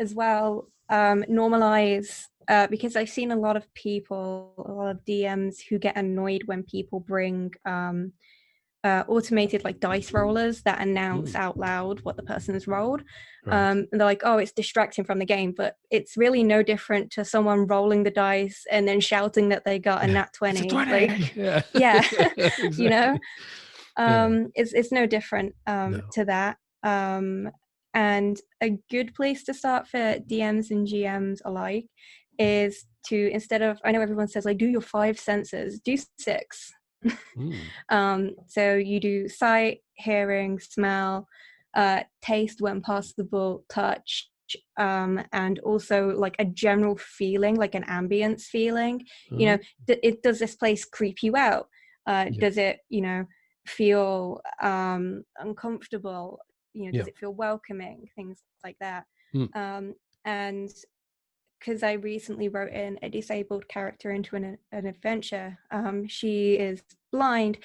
as well, normalize, because I've seen a lot of people, a lot of DMs who get annoyed when people bring automated like dice rollers that announce Mm, out loud what the person has rolled. right. And they're like, oh, it's distracting from the game, but it's really no different to someone rolling the dice and then shouting that they got a Yeah, nat it's a 20. 20. Like, Yeah. yeah, you know, Exactly. Yeah. it's no different No. to that. And a good place to start for DMs and GMs alike is to, instead of, I know everyone says like do your 5 senses, do 6. Mm, So you do sight, hearing, smell, taste when possible, touch, and also like a general feeling, like an ambience feeling. You uh-huh. know, does this place creep you out? Yeah. Does it, you know, feel uncomfortable? You know, Yeah. does it feel welcoming? Things like that. Mm, And because I recently wrote in a disabled character into an adventure. She is blind,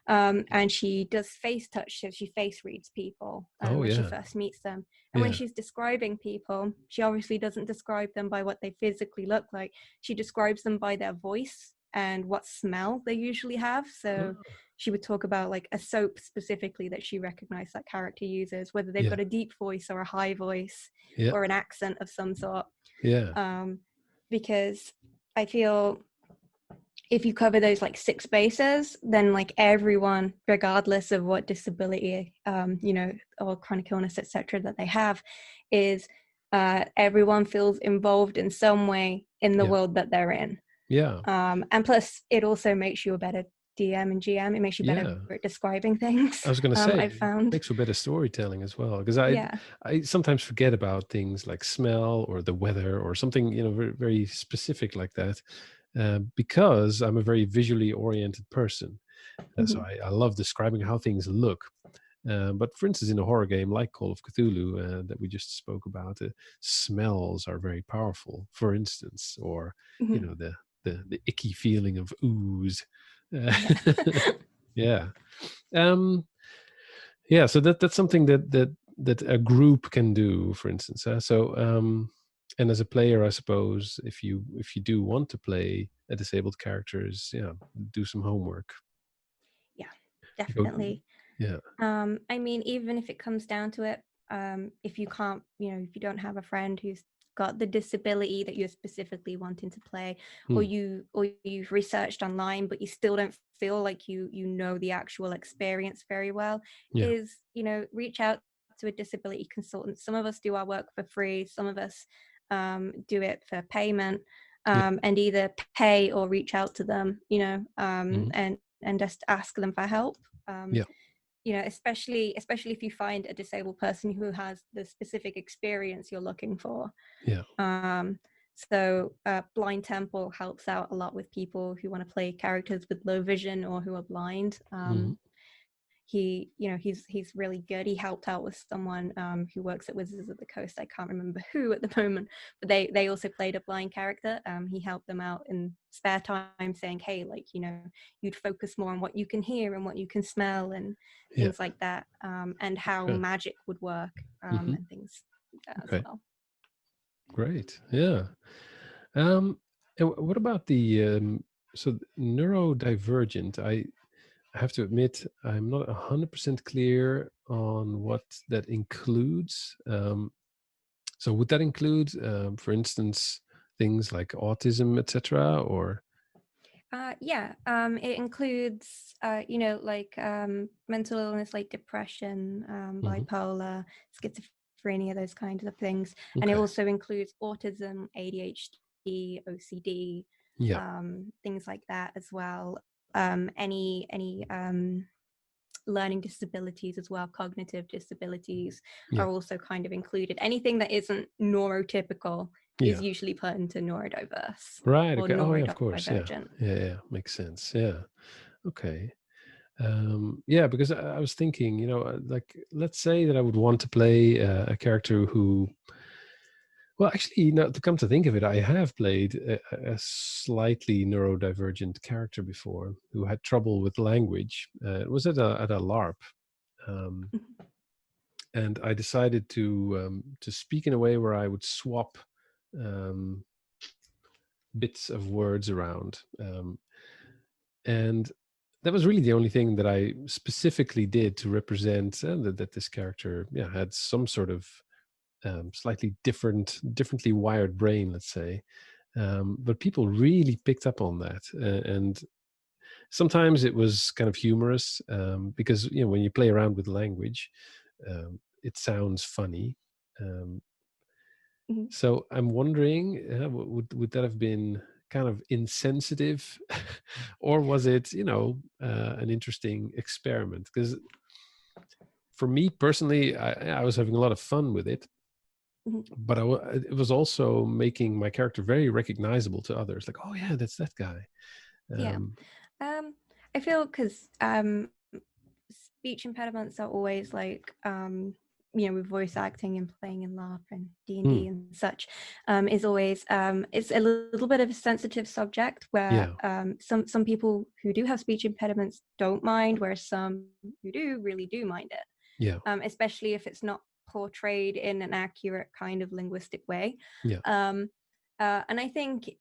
and she does face touch, so she face reads people Oh when she yeah. first meets them. And when Yeah. she's describing people, she obviously doesn't describe them by what they physically look like. She describes them by their voice and what smell they usually have. So Oh, she would talk about like a soap specifically that she recognized that character uses, whether they've yeah. got a deep voice or a high voice Yeah. or an accent of some sort. Yeah. Because I feel if you cover those like 6 bases, then like everyone, regardless of what disability, or chronic illness, etc., that they have, is everyone feels involved in some way in the Yeah. world that they're in. Yeah. And plus, it also makes you a better DM and GM. It makes you better Yeah. at describing things. I was going to say, I've it found. makes for better storytelling as well. Because Yeah. I sometimes forget about things like smell or the weather or something, very, very specific like that, because I'm a very visually oriented person. So Mhm. I love describing how things look. But for instance, in a horror game like Call of Cthulhu that we just spoke about, smells are very powerful. For instance, or Mhm. the icky feeling of ooze. Yeah. Yeah. Um, yeah. So that's something that a group can do. For instance, and as a player, I suppose if you do want to play a disabled characters, yeah, do some homework. Yeah, Go, definitely. yeah. I mean, even if it comes down to it, if you can't, if you don't have a friend who's got the disability that you're specifically wanting to play, or Hmm. you've researched online, but you still don't feel like you know the actual experience very well, Yeah. is reach out to a disability consultant. Some of us do our work for free. Some of us do it for payment, Yeah. and either pay or reach out to them, Mhm. and just ask them for help. Yeah. Especially if you find a disabled person who has the specific experience you're looking for. Yeah. So Blind Temple helps out a lot with people who want to play characters with low vision or who are blind. Mhm. He's really good. He helped out with someone who works at Wizards of the Coast. I can't remember who at the moment, but they also played a blind character. He helped them out in spare time, saying, hey, like, you'd focus more on what you can hear and what you can smell and Yeah. things like that, and how Okay. magic would work, Mhm. and things like that as Okay. well. Great. Yeah. Um, and what about the so neurodivergent? I have to admit I'm not 100% clear on what that includes. So would that include, for instance, things like autism, etc., or? Yeah, it includes, like mental illness like depression, Mhm. bipolar, schizophrenia, those kinds of things. And it Okay. also includes autism, ADHD, OCD, Yeah. things like that as well. Any learning disabilities as well, cognitive disabilities Yeah. are also kind of included. Anything that isn't neurotypical is Yeah. usually put into neurodiverse Right. or Okay. Oh, yeah. Of course. Yeah. neurodivergent. Yeah. Yeah. Makes sense. Yeah. Okay. Yeah, because I was thinking, like, let's say that I would want to play a character who, well, actually, to come to think of it, I have played a slightly neurodivergent character before who had trouble with language. It was at a LARP, um, and I decided to speak in a way where I would swap um, bits of words around. And that was really the only thing that I specifically did to represent that this character, yeah, had some sort of slightly differently wired brain, let's say. But people really picked up on that, and sometimes it was kind of humorous because when you play around with language, it sounds funny. Um, Mhm. so I'm wondering, would that have been kind of insensitive, or was it, an interesting experiment? Because for me personally, I was having a lot of fun with it, Mhm. but it was also making my character very recognizable to others. Like, oh yeah, that's that guy. Yeah. Um, I feel because speech impediments are always like with voice acting and playing in LARP and D&D Mm. and such, is always it's a little bit of a sensitive subject where some people who do have speech impediments don't mind, whereas some who do really do mind it. Yeah. Especially if it's not portrayed in an accurate kind of linguistic way. Yeah. And I think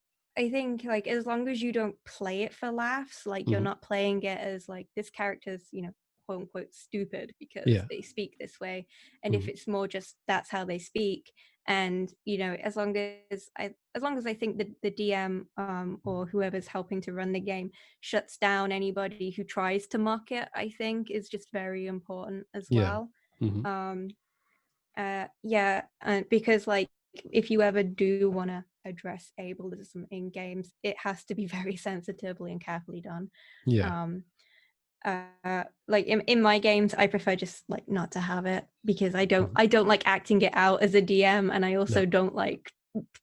like as long as you don't play it for laughs, like you're not playing it as like this character's, quote unquote stupid because they speak this way. And if it's more just that's how they speak, and as long as I think that the DM or whoever's helping to run the game shuts down anybody who tries to mock it, I think is just very important as well. Because like if you ever do want to address ableism in games, it has to be very sensitively and carefully done. Like in my games, I prefer just like not to have it, because I don't like acting it out as a DM, and I also don't like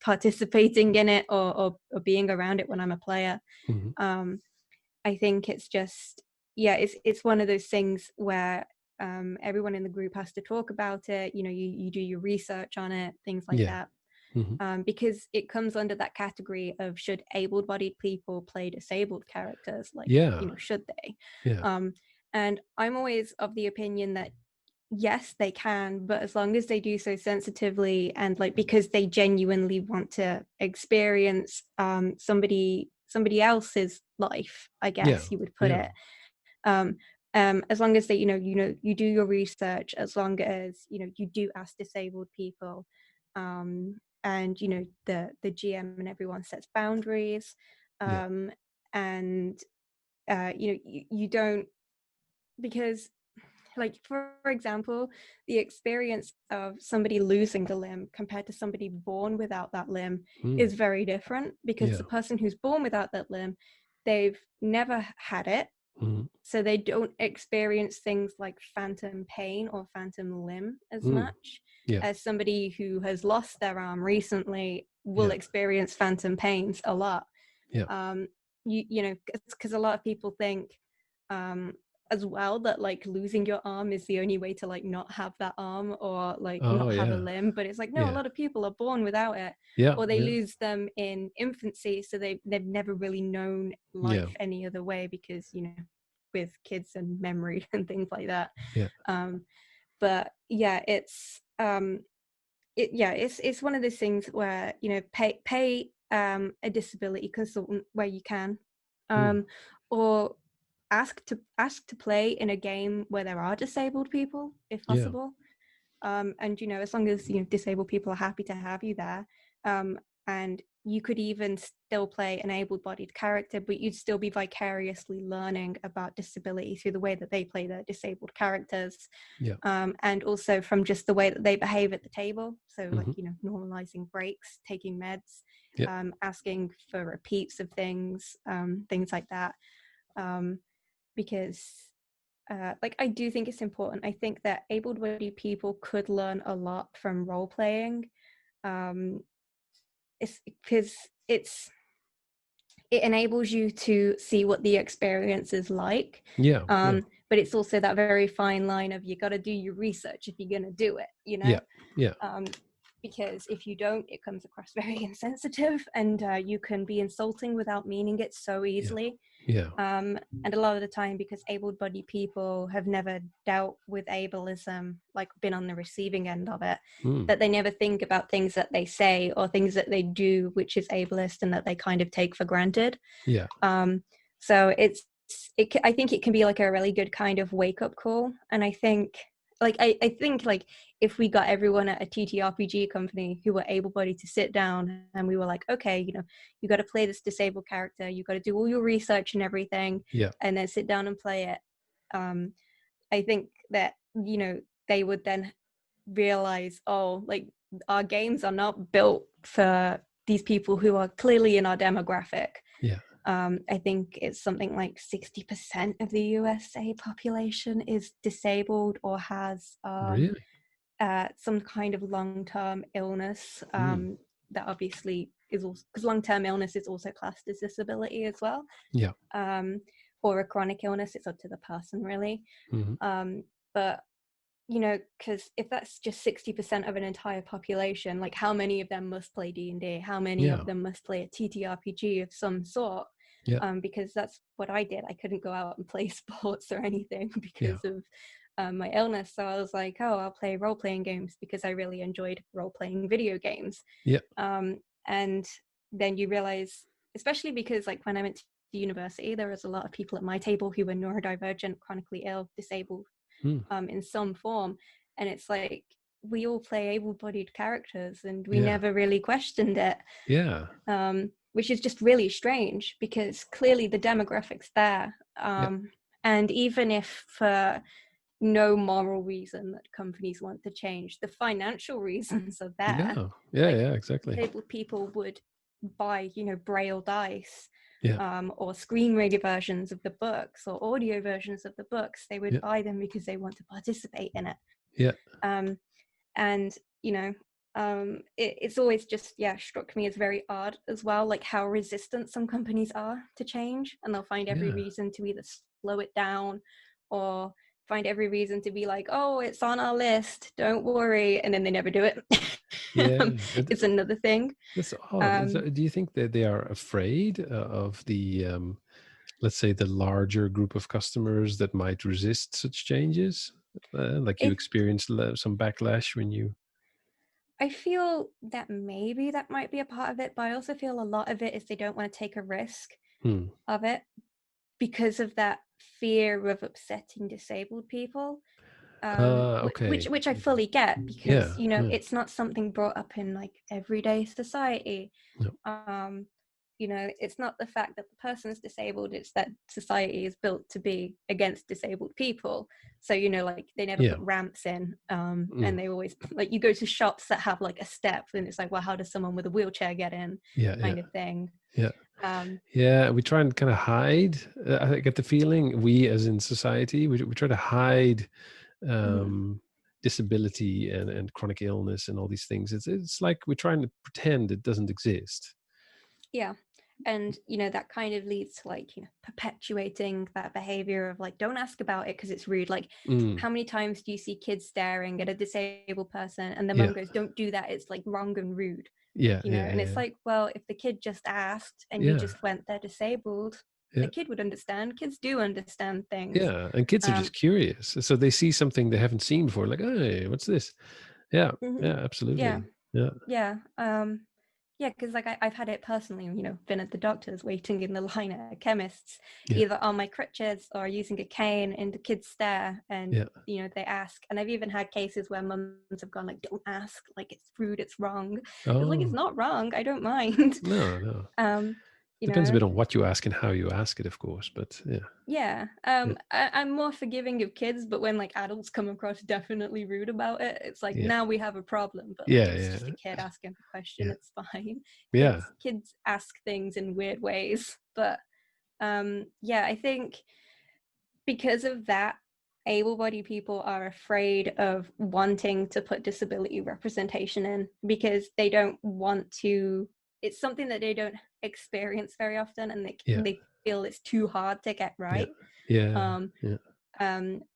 participating in it or being around it when I'm a player. I think it's just it's one of those things where everyone in the group has to talk about it. You do your research on it, things like that. Because it comes under that category of, should able-bodied people play disabled characters? Like, should they? And I'm always of the opinion that yes, they can, but as long as they do so sensitively and like because they genuinely want to experience somebody else's life, I guess you would put it. As long as they you do your research, as long as you do ask disabled people, and the GM and everyone sets boundaries, and you don't, because like for example, the experience of somebody losing a limb compared to somebody born without that limb is very different, because the person who's born without that limb, they've never had it, so they don't experience things like phantom pain or phantom limb as much as somebody who has lost their arm recently will experience phantom pains a lot. Because a lot of people think as well that like losing your arm is the only way to like not have that arm or like not have a limb, but it's like no, a lot of people are born without it, or they lose them in infancy, so they've never really known life any other way, because with kids and memory and things like that. But it's one of those things where pay a disability consultant where you can, or ask to play in a game where there are disabled people if possible. And as long as disabled people are happy to have you there, and you could even still play an able-bodied character, but you'd still be vicariously learning about disability through the way that they play their disabled characters, and also from just the way that they behave at the table. So like normalizing breaks, taking meds, asking for repeats of things like that, because like I do think it's important. I think that able-bodied people could learn a lot from role playing. It's because it enables you to see what the experience is like. But it's also that very fine line of, you got to do your research if you're going to do it, because if you don't, it comes across very insensitive, and you can be insulting without meaning it so easily. And a lot of the time, because able-bodied people have never dealt with ableism, like been on the receiving end of it, that they never think about things that they say or things that they do which is ableist and that they kind of take for granted. So I think it can be like a really good kind of wake-up call. And I think I think if we got everyone at a TTRPG company who were able-bodied to sit down and we were like, okay, you got to play this disabled character, you got to do all your research and everything, and then sit down and play it. I think that they would then realize, oh, like our games are not built for these people who are clearly in our demographic. I think it's something like 60% of the USA population is disabled or has some kind of long-term illness, that obviously is also, because long-term illness is also classed as disability as well, or a chronic illness. It's up to the person really. But because if that's just 60% of an entire population, like how many of them must play D&D? How many Yeah. of them must play a TTRPG of some sort? Yeah. Because that's what I did. I couldn't go out and play sports or anything Yeah. because of my illness. So I was like, oh, I'll play role-playing games because I really enjoyed role-playing video games. Yeah. And then you realize, especially because like when I went to university, there was a lot of people at my table who were neurodivergent, chronically ill, disabled, Hmm. in some form. And it's like, we all play able-bodied characters and we Yeah. never really questioned it. Yeah. Which is just really strange because clearly the demographics there. Yeah. And even if for no moral reason that companies want to change, the financial reasons are there. Yeah. Yeah. Like Yeah. Exactly. disabled people would buy, braille dice, Yeah. or screen reader versions of the books or audio versions of the books. They would Yeah. buy them because they want to participate in it. Yeah. And it's always just struck me as very odd as well, like how resistant some companies are to change, and they'll find every Yeah. reason to either slow it down or find every reason to be like, oh, it's on our list, don't worry, and then they never do it. Yeah. It's another thing. That's odd. Do you think that they are afraid of the, let's say, the larger group of customers that might resist such changes? Like you it, experienced some backlash when you. I feel that maybe that might be a part of it, but I also feel a lot of it is they don't want to take a risk Hmm. of it because of that fear of upsetting disabled people. Okay. Which I fully get, Yeah. because Yeah. it's not something brought up in like everyday society. No. It's not the fact that the person's disabled, it's that society is built to be against disabled people. So like they never Yeah. put ramps in, and Mm. they always, like, you go to shops that have like a step and it's like, well, how does someone with a wheelchair get in, Yeah. Yeah. kind of thing. Yeah. um Yeah, we try and kind of hide. I get the feeling we, as in society, we try to hide mhm. disability and chronic illness and all these things. It's like we're trying to pretend it doesn't exist. Yeah. And that kind of leads to like perpetuating that behavior of like, don't ask about it because it's rude. Like, Mm. how many times do you see kids staring at a disabled person and the Yeah, mum goes, don't do that, it's like wrong and rude. yeah, yeah, And yeah, it's like, well, if the kid just asked and you yeah, just went, they're disabled, the yeah, kid would understand. Kids do understand things. yeah. And kids are just curious, so they see something they haven't seen before, like, hey, what's this? Yeah, Mhm. yeah, Yeah. absolutely. Yeah, Yeah. Yeah, because like I've had it personally, been at the doctor's waiting in the line at chemists, yeah, either on my crutches or using a cane, and the kids stare and yeah. they ask. And I've even had cases where mums have gone like, don't ask, like it's rude, it's wrong. It's like, it's Oh, not wrong, I don't mind. no, no. um you Depends a know bit on what you ask and how you ask it, of course. But yeah, yeah. yeah, I'm more forgiving of kids, but when like adults come across definitely rude about it, it's like, yeah, now we have a problem. But like, yeah, if it's just a yeah, kid asking a question, yeah, it's fine. yeah, Kids ask things in weird ways. But yeah, I think because of that, able-bodied people are afraid of wanting to put disability representation in because they don't want to. It's something that they don't experience very often, and yeah, they feel it's too hard to get yeah, right. yeah, um yeah.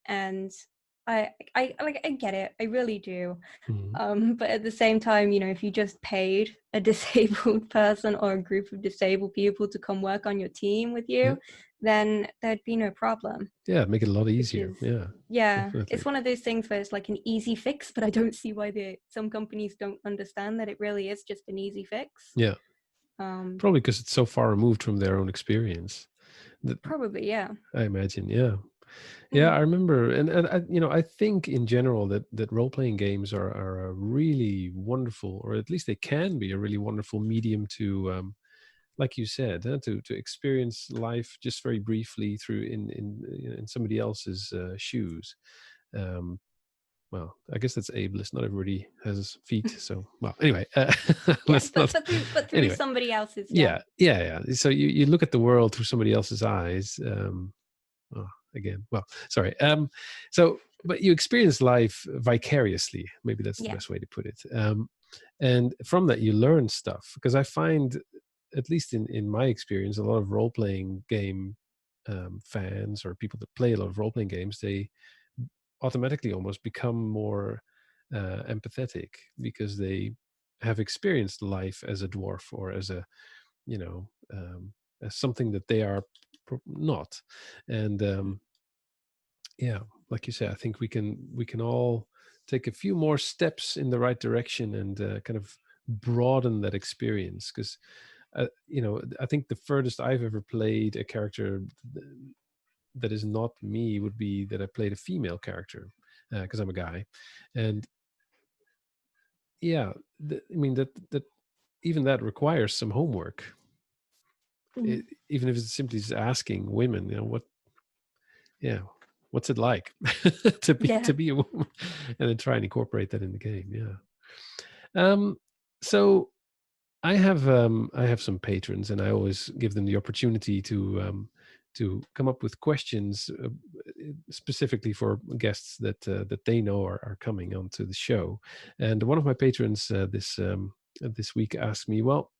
and I get it, I really do. Mhm. But at the same time, if you just paid a disabled person or a group of disabled people to come work on your team with Yeah, you, then there'd be no problem. yeah. Make it a lot easier. Because Yeah, yeah, definitely. it's one of those things where it's like an easy fix, but I don't see why some companies don't understand that it really is just an easy fix. Yeah, um probably because it's so far removed from their own experience. That, Probably, yeah. I imagine. Yeah, yeah. Mm, I remember, and I think in general that role playing games are a really wonderful, or at least they can be a really wonderful medium to, like you said, to experience life just very briefly through in somebody else's shoes. Um, well, I guess that's ableist. Not everybody has feet, so well. Anyway, yeah, let's but not. through Anyway, somebody else's. Yeah. yeah, yeah, yeah. So you look at the world through somebody else's eyes. Oh, again, well, sorry. So, but you experience life vicariously. Maybe that's the Yeah. best way to put it. And from that, you learn stuff. Because I find, at least in my experience, a lot of role playing game fans or people that play a lot of role playing games, they automatically almost become more empathetic because they have experienced life as a dwarf or as a, you know, as something that they are not. And yeah, like you say, I think we can all take a few more steps in the right direction and kind of broaden that experience. Because I think the furthest I've ever played a character that is not me would be that I played a female character, because I'm a guy. And yeah, I mean that even that requires some homework. Mhm. Even if it's simply just asking women, yeah, what's it like to be Yeah. a woman, and then try and incorporate that in the game. Yeah. So I have some patrons, and I always give them the opportunity to come up with questions specifically for guests that they know are coming onto the show. And one of my patrons this week asked me, well,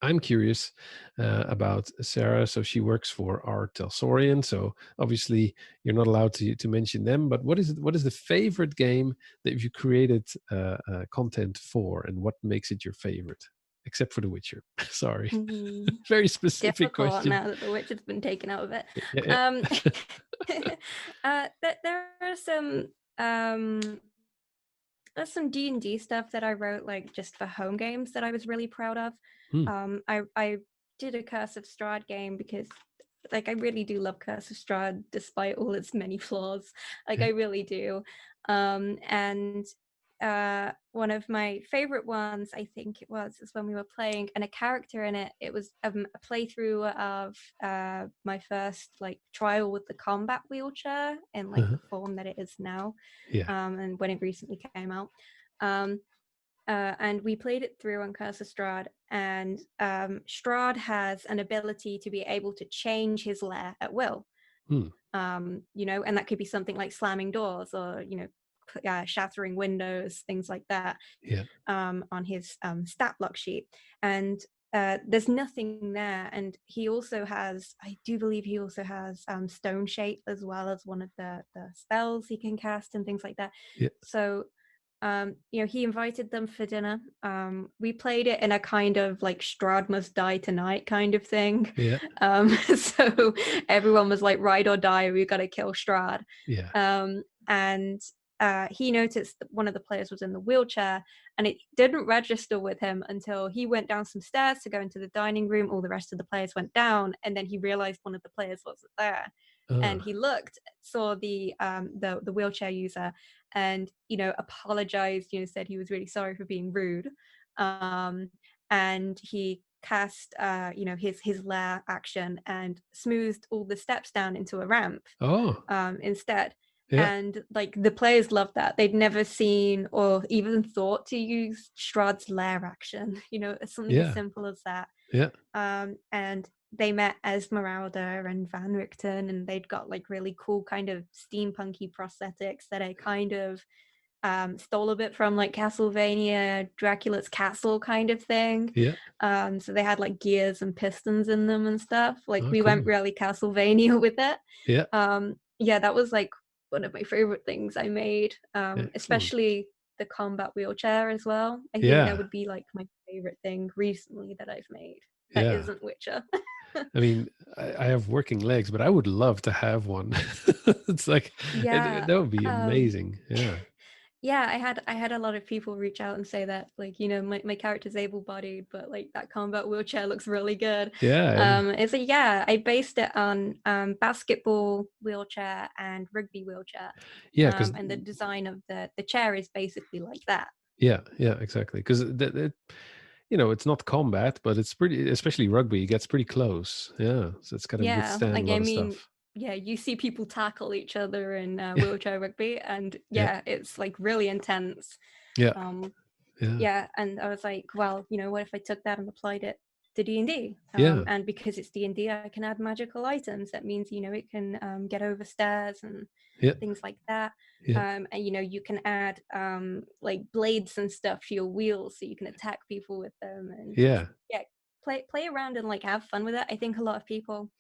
I'm curious about Sarah. So she works for our Telsorian. So obviously you're not allowed to mention them. But what is the favorite game that you created content for, and what makes it your favorite, except for The Witcher? Sorry, Mhm. very specific Difficult question. now that The Witch has been taken out of it. Yeah, yeah. Um, there are um, there's some D&D stuff that I wrote like just for home games that I was really proud of. Hmm, I did a Curse of Strahd game because like I really do love Curse of Strahd despite all its many flaws. Like yeah, I really do. And one of my favorite ones, I think it was, is when we were playing, and a character in it. It was a playthrough of my first like trial with the combat wheelchair in like uh-huh, the form that it is now, yeah. and when it recently came out. Um, and we played it through on Curse of Strahd, and Strahd has an ability to be able to change his lair at will. Hmm, And that could be something like slamming doors or shattering windows, things like that, yeah, on his stat block sheet. And there's nothing there. And he also has, I do believe he also has Stone Shape as well as one of the spells he can cast and things like that. yeah, So he invited them for dinner. We played it in a kind of like Strahd must die tonight kind of thing. yeah, So everyone was like, ride or die, we got to kill Strahd. yeah, And he noticed that one of the players was in the wheelchair, and it didn't register with him until he went down some stairs to go into the dining room. All the rest of the players went down, and then he realized one of the players wasn't there. And uh, he looked, saw the wheelchair user, and apologized. Said he was really sorry for being rude, and he cast his lair action and smoothed all the steps down into a ramp oh, instead. yeah, And like the players loved that. They'd never seen or even thought to use Strahd's lair action, something as yeah, simple as that. yeah, And they met Esmeralda and Van Richten, and they'd got like really cool kind of steampunky prosthetics that I kind of stole a bit from like Castlevania, Dracula's Castle kind of thing. yeah. So they had like gears and pistons in them and stuff. Like Oh, we went cool. really Castlevania with it. Yeah, Yeah, that was like one of my favorite things I made, excellent. especially the combat wheelchair as well. I think that Yeah, would be like my favorite thing recently that I've made that yeah. isn't Witcher. I mean, I have working legs, but I would love to have one. It's like Yeah. that would be Um, amazing. Yeah, yeah, I had a lot of people reach out and say that, like, my character's able-bodied, but like that combat wheelchair looks really good. yeah, yeah, It's like, yeah, I based it on basketball wheelchair and rugby wheelchair. yeah. Because And the design of the chair is basically like that. yeah, yeah, exactly. Because it's not combat, but it's pretty. Especially rugby, it gets pretty close. Yeah, so it's got to Yeah, withstand a like I lot of mean, stuff. yeah, you see people tackle each other in wheelchair rugby, and Yeah, yeah, it's like really intense. yeah, Um, yeah, yeah, and I was like, well, what if I took that and applied it to D&D? yeah, And because it's D&D, I can add magical items. That means it can get over stairs and yeah, things like that. yeah, And you can add like blades and stuff to your wheels, so you can attack people with them and just yeah, yeah, play around and like have fun with it. I think a lot of people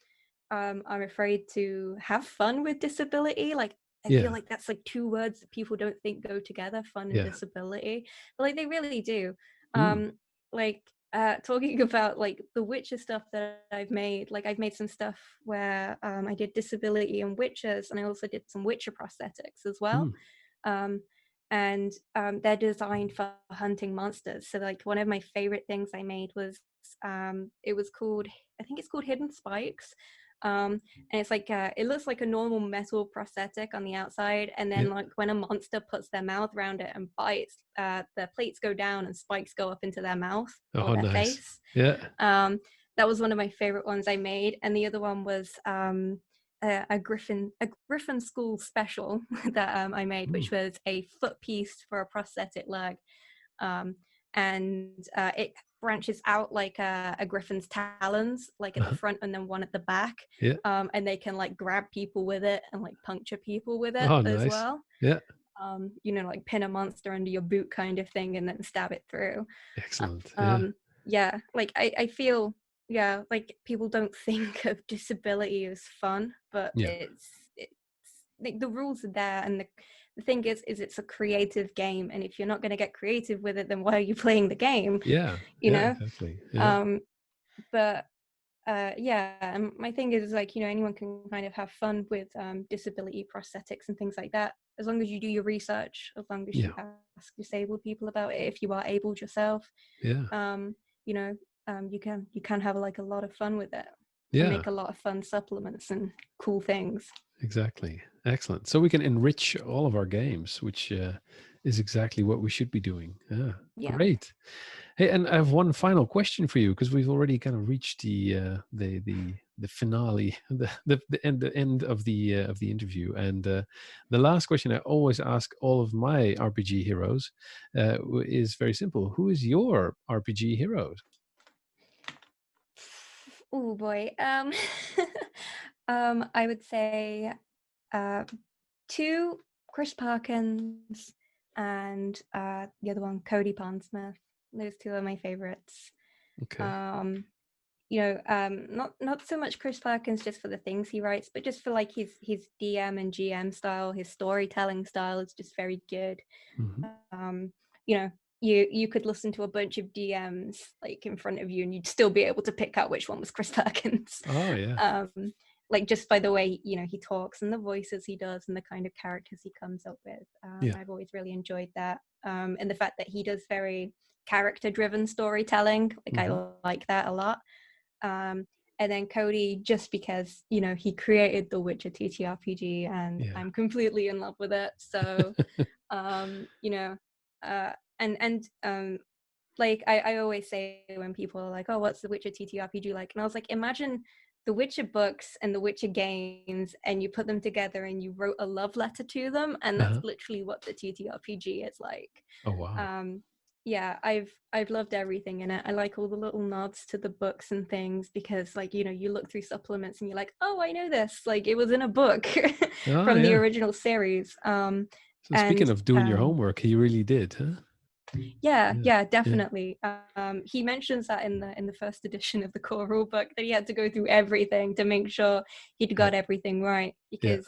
are afraid to have fun with disability. Like I feel Yeah. like that's like two words that people don't think go together, fun and Yeah. disability, but like they really do. Mm. Like talking about like the Witcher stuff that I've made, like I've made some stuff where I did disability and witches, and I also did some Witcher prosthetics as well. Mm. Um, and they're designed for hunting monsters. So like one of my favorite things I made was it was called, I think it's called Hidden Spikes. And it's like it looks like a normal metal prosthetic on the outside, and then Yeah. like when a monster puts their mouth around it and bites, the plates go down and spikes go up into their mouth or Oh, their nice. face. Yeah. That was one of my favorite ones I made, and the other one was a griffin school special that I made, Mm. which was a foot piece for a prosthetic leg, um, and it branches out like a griffin's talons, like at the Uh-huh. front and then one at the back, Yeah. and they can like grab people with it and like puncture people with it Oh, as nice. well. Yeah. Like pin a monster under your boot kind of thing and then stab it through. Excellent. Yeah. um yeah, like I feel, yeah, like people don't think of disability as fun, but Yeah. it's like the rules are there, and the thing is it's a creative game, and if you're not going to get creative with it, then why are you playing the game? Yeah. you Yeah. know Exactly. Yeah. um but yeah, and my thing is like, anyone can kind of have fun with disability prosthetics and things like that, as long as you do your research, as long as you Yeah. ask disabled people about it if you are able yourself. Yeah. um you know you can have like a lot of fun with it and Yeah. make a lot of fun supplements and cool things. Exactly. Excellent. So we can enrich all of our games, which is exactly what we should be doing. Yeah. Yeah. Great. Hey, and I have one final question for you, because we've already kind of reached the finale, the end of the interview. And the last question I always ask all of my RPG heroes is very simple: who is your RPG hero? Oh boy. I would say uh two, Chris Parkins, and the other one, Cody Pondsmith. Those two are my favorites. Okay. um not so much Chris Parkins just for the things he writes, but just for like his DM and GM style. His storytelling style is just very good. Hmm. um you know you could listen to a bunch of DMs like in front of you and you'd still be able to pick out which one was Chris Perkins. Oh yeah. um like just by the way he talks and the voices he does and the kind of characters he comes up with. Yeah. I've always really enjoyed that, and the fact that he does very character driven storytelling, like I Hmm. like that a lot. And then Cody, just because he created the Witcher TTRPG and Yeah. I'm completely in love with it. So um you know uh and like I always say when people are like, oh, what's the Witcher TTRPG like, and I was like, imagine the Witcher books and the Witcher games and you put them together and you wrote a love letter to them, and that's Uh-huh. literally what the TTRPG is like. Oh wow. Yeah, I've loved everything in it. I like all the little nods to the books and things because like you look through supplements and you're like, oh, I know this, like it was in a book Oh from the yeah. original series. So speaking And of doing your homework, he really did, huh? yeah, Yeah. yeah, Yeah. definitely. He mentions that in the first edition of the core rulebook that he had to go through everything to make sure he'd Yeah. got everything right, Yeah. because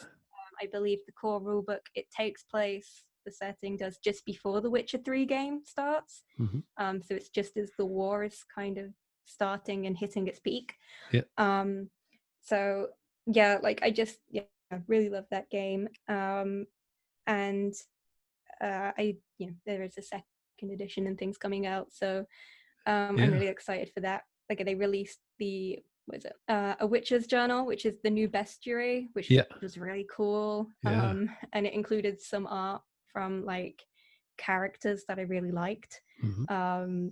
I believe the core rulebook, it takes place, the setting does, just before the Witcher 3 game starts. Hmm. So it's just as the war is kind of starting and hitting its peak. Yeah. So yeah, like I just really love that game. And there is a second edition and things coming out, so I'm Yeah. really excited for that. Like they released the what is it a Witcher's Journal, which is the new bestiary, which Yeah. was really cool. Yeah. And it included some art from like characters that I really liked. Hmm.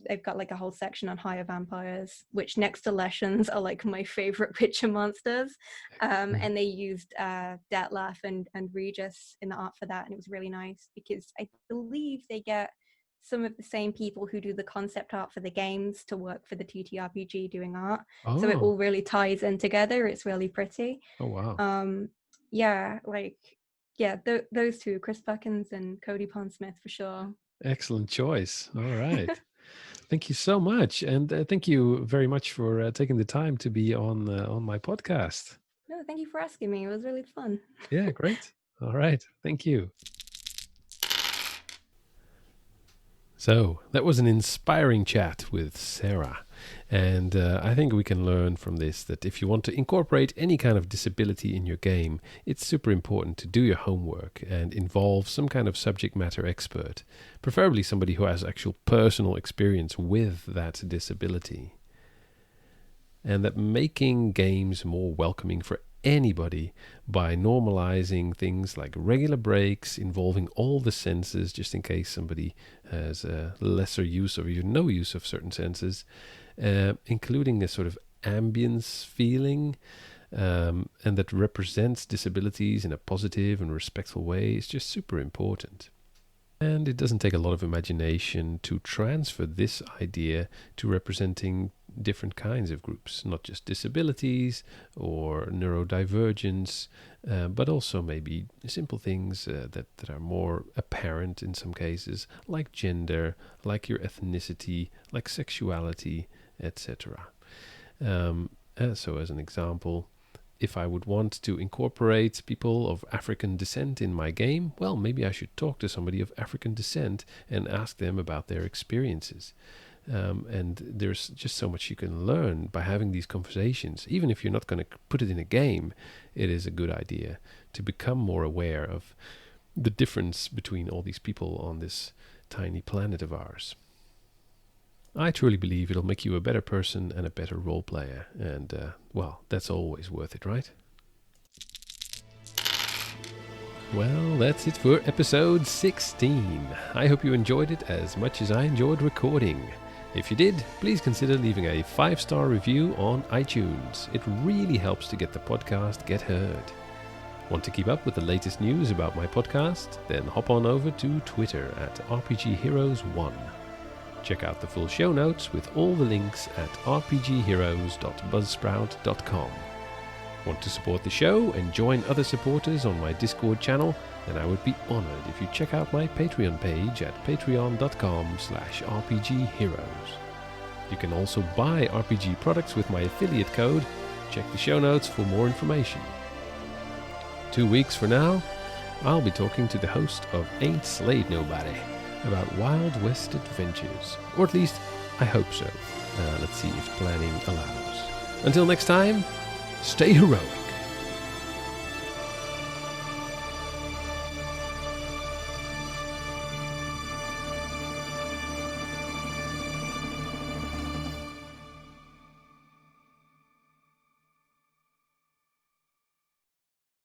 They've got like a whole section on higher vampires, which next to Leshens are like my favorite Witcher monsters. And they used Detlef and Regis in the art for that, and it was really nice because I believe they get some of the same people who do the concept art for the games to work for the TTRPG doing art. So it Oh. all really ties in together. It's really pretty. Oh wow. Yeah, like those two, Chris Perkins and Cody Pondsmith, for sure. Excellent choice. All right. Thank you so much, and thank you very much for taking the time to be on my podcast. No, thank you for asking me. It was really fun. Yeah, great. All right. Thank you. So that was an inspiring chat with Sara. And I think we can learn from this that if you want to incorporate any kind of disability in your game, it's super important to do your homework and involve some kind of subject matter expert, preferably somebody who has actual personal experience with that disability. And that making games more welcoming for anybody by normalizing things like regular breaks involving all the senses, just in case somebody has a lesser use or even no use of certain senses, including a sort of ambience feeling, and that represents disabilities in a positive and respectful way is just super important. And it doesn't take a lot of imagination to transfer this idea to representing different kinds of groups, not just disabilities or neurodivergence, but also maybe simple things that are more apparent in some cases, like gender, like your ethnicity, like sexuality, etc. So as an example, if I would want to incorporate people of African descent in my game, well, maybe I should talk to somebody of African descent and ask them about their experiences. And there's just so much you can learn by having these conversations. Even if you're not going to put it in a game, it is a good idea to become more aware of the difference between all these people on this tiny planet of ours. I truly believe it'll make you a better person and a better role player. And, well, that's always worth it, right? Well, that's it for episode 16. I hope you enjoyed it as much as I enjoyed recording. If you did, please consider leaving a 5-star review on iTunes. It really helps to get the podcast get heard. Want to keep up with the latest news about my podcast? Then hop on over to Twitter at RPGHeroes1. Check out the full show notes with all the links at rpgheroes.buzzsprout.com. Want to support the show and join other supporters on my Discord channel? Then I would be honored if you check out my Patreon page at patreon.com/rpgheroes. You can also buy RPG products with my affiliate code. Check the show notes for more information. 2 weeks from now, I'll be talking to the host of Ain't Slayed Nobody about Wild West adventures. Or at least, I hope so. Let's see if planning allows. Until next time, stay heroic.